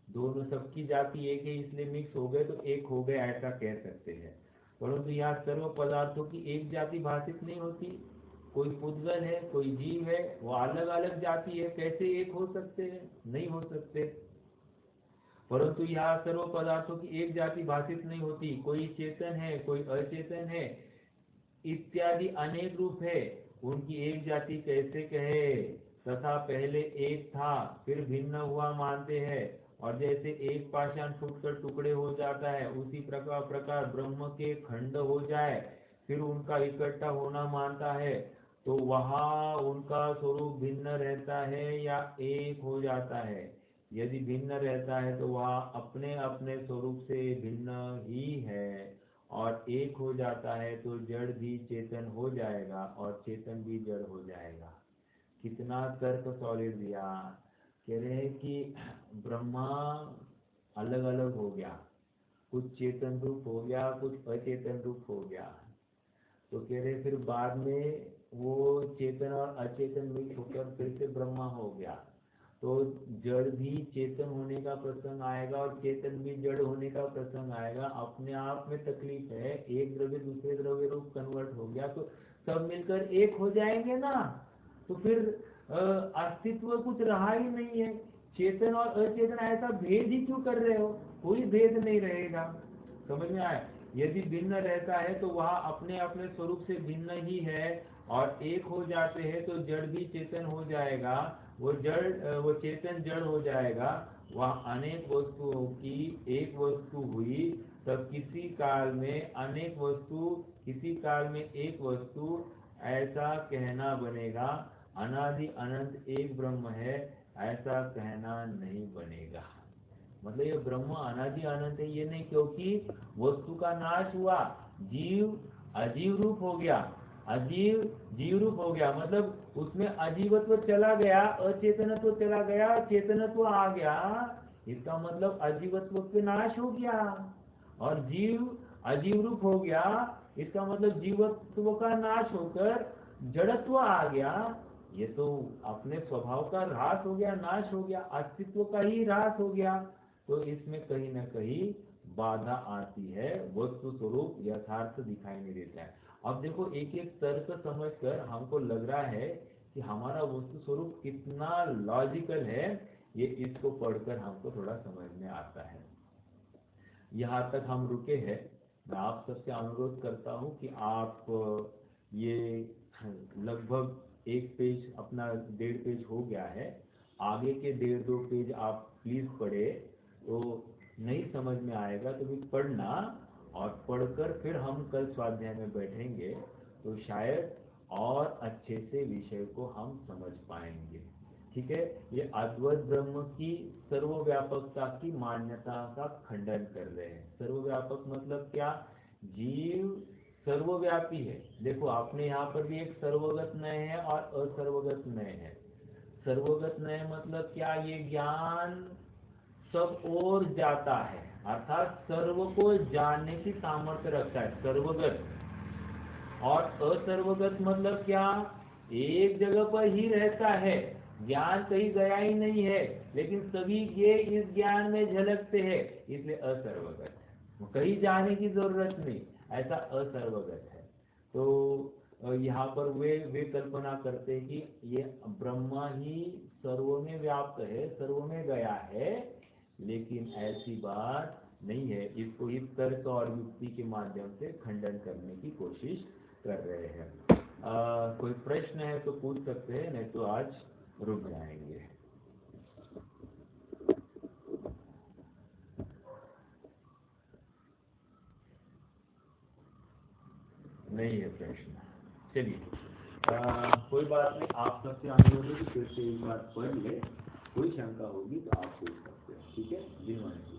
दोनों सबकी जाति एक है इसलिए मिक्स हो गए तो एक हो गए, ऐसा कह सकते हैं। परंतु यहाँ सर्व पदार्थों की एक जाति भाषित नहीं होती। कोई पुद्गल है, कोई जीव है, वो अलग अलग जाति है, कैसे एक हो सकते हैं, नहीं हो सकते। परंतु यहाँ सर्व पदार्थों की एक जाति भाषित नहीं होती। कोई चेतन है, कोई अचेतन है इत्यादि अनेक रूप है, उनकी एक जाति कैसे कहे। तथा पहले एक था फिर भिन्न हुआ मानते हैं, और जैसे एक पाषाण टूटकर टुकड़े हो जाता है उसी प्रकार ब्रह्म के खंड हो जाए फिर उनका इकट्ठा होना मानता है, तो वहाँ उनका स्वरूप भिन्न रहता है या एक हो जाता है। यदि भिन्न रहता है तो वह अपने अपने स्वरूप से भिन्न ही है, और एक हो जाता है तो जड़ भी चेतन हो जाएगा और चेतन भी जड़ हो जाएगा। कितना तर्क सॉलिड दिया। कह रहे हैं कि ब्रह्मा अलग अलग हो गया, कुछ चेतन रूप हो गया कुछ अचेतन रूप हो गया, तो कह रहे फिर बाद में वो चेतन और अचेतन मिक्स होकर फिर से ब्रह्मा हो गया, तो जड़ भी चेतन होने का प्रसंग आएगा और चेतन भी जड़ होने का प्रसंग आएगा। अपने आप में तकलीफ है, एक द्रव्य दूसरे द्रव्य रूप कन्वर्ट हो गया तो सब मिलकर एक हो जाएंगे ना, तो फिर अस्तित्व कुछ रहा ही नहीं है। चेतन और अचेतन ऐसा भेद ही क्यों कर रहे हो, कोई भेद नहीं रहेगा। समझ में आया? यदि भिन्न रहता है तो वह अपने अपने स्वरूप से भिन्न ही है, और एक हो जाते हैं तो जड़ भी चेतन हो जाएगा, वो चेतन जड़ हो जाएगा। वह अनेक वस्तुओं की एक वस्तु हुई, तब किसी काल में अनेक वस्तु किसी काल में एक वस्तु, ऐसा कहना बनेगा। अनादि अनंत एक ब्रह्म है, ऐसा कहना नहीं बनेगा। मतलब ये ब्रह्म अनादि अनंत है ये नहीं, क्योंकि वस्तु का नाश हुआ, जीव अजीव रूप हो गया, अजीव जीव रूप हो गया, मतलब उसमें अजीवत्व चला गया, अचेतनत्व चला गया, चेतनत्व आ गया। इसका मतलब अजीवत्व के नाश हो गया, और जीव अजीव रूप हो गया, इसका मतलब जीवत्व का नाश होकर जड़त्व आ गया। ये तो अपने स्वभाव का ह्रास हो गया, नाश हो गया, अस्तित्व का ही ह्रास हो गया। तो इसमें कहीं ना कहीं बाधा आती है, वस्तु स्वरूप यथार्थ दिखाई नहीं देता है। अब देखो एक एक तर्क समझकर हमको लग रहा है कि हमारा वस्तु स्वरूप कितना लॉजिकल है, ये इसको पढ़कर हमको थोड़ा समझ में आता है। यहाँ तक हम रुके हैं। मैं आप सबसे अनुरोध करता हूँ कि आप ये लगभग एक पेज अपना 1.5 पेज हो गया है, आगे के 1.5-2 पेज आप प्लीज पढ़े, तो नहीं समझ में आएगा तो भी पढ़ना, और पढ़कर फिर हम कल स्वाध्याय में बैठेंगे तो शायद और अच्छे से विषय को हम समझ पाएंगे। ठीक है? ये अद्वैत ब्रह्म की सर्वव्यापकता की मान्यता का खंडन कर रहे हैं। सर्वव्यापक मतलब क्या? जीव सर्वव्यापी है। देखो आपने यहाँ पर भी एक सर्वगत नय है और असर्वगत नय है। सर्वगत नय मतलब क्या? ये ज्ञान सब ओर जाता है, अर्थात सर्व को जानने की सामर्थ्य रखता है, सर्वगत। और असर्वगत मतलब क्या? एक जगह पर ही रहता है, ज्ञान कहीं गया ही नहीं है, लेकिन सभी ये इस ज्ञान में झलकते हैं, इसलिए असर्वगत है। कहीं जाने की जरूरत नहीं, ऐसा असर्वगत है। तो यहाँ पर वे कल्पना करते हैं कि ये ब्रह्मा ही सर्व में व्याप्त है, सर्व में गया है, लेकिन ऐसी बात नहीं है। इसको इस तर्क और युक्ति के माध्यम से खंडन करने की कोशिश कर रहे हैं। कोई प्रश्न है तो पूछ सकते हैं, नहीं तो आज रुक जाएंगे। नहीं है प्रश्न, चलिए कोई बात नहीं। आप सबसे अनुरोध है कि फिर से एक बार पढ़ ले, कोई शंका होगी तो आप पूछ सकते हैं। ठीक है? धन्यवाद।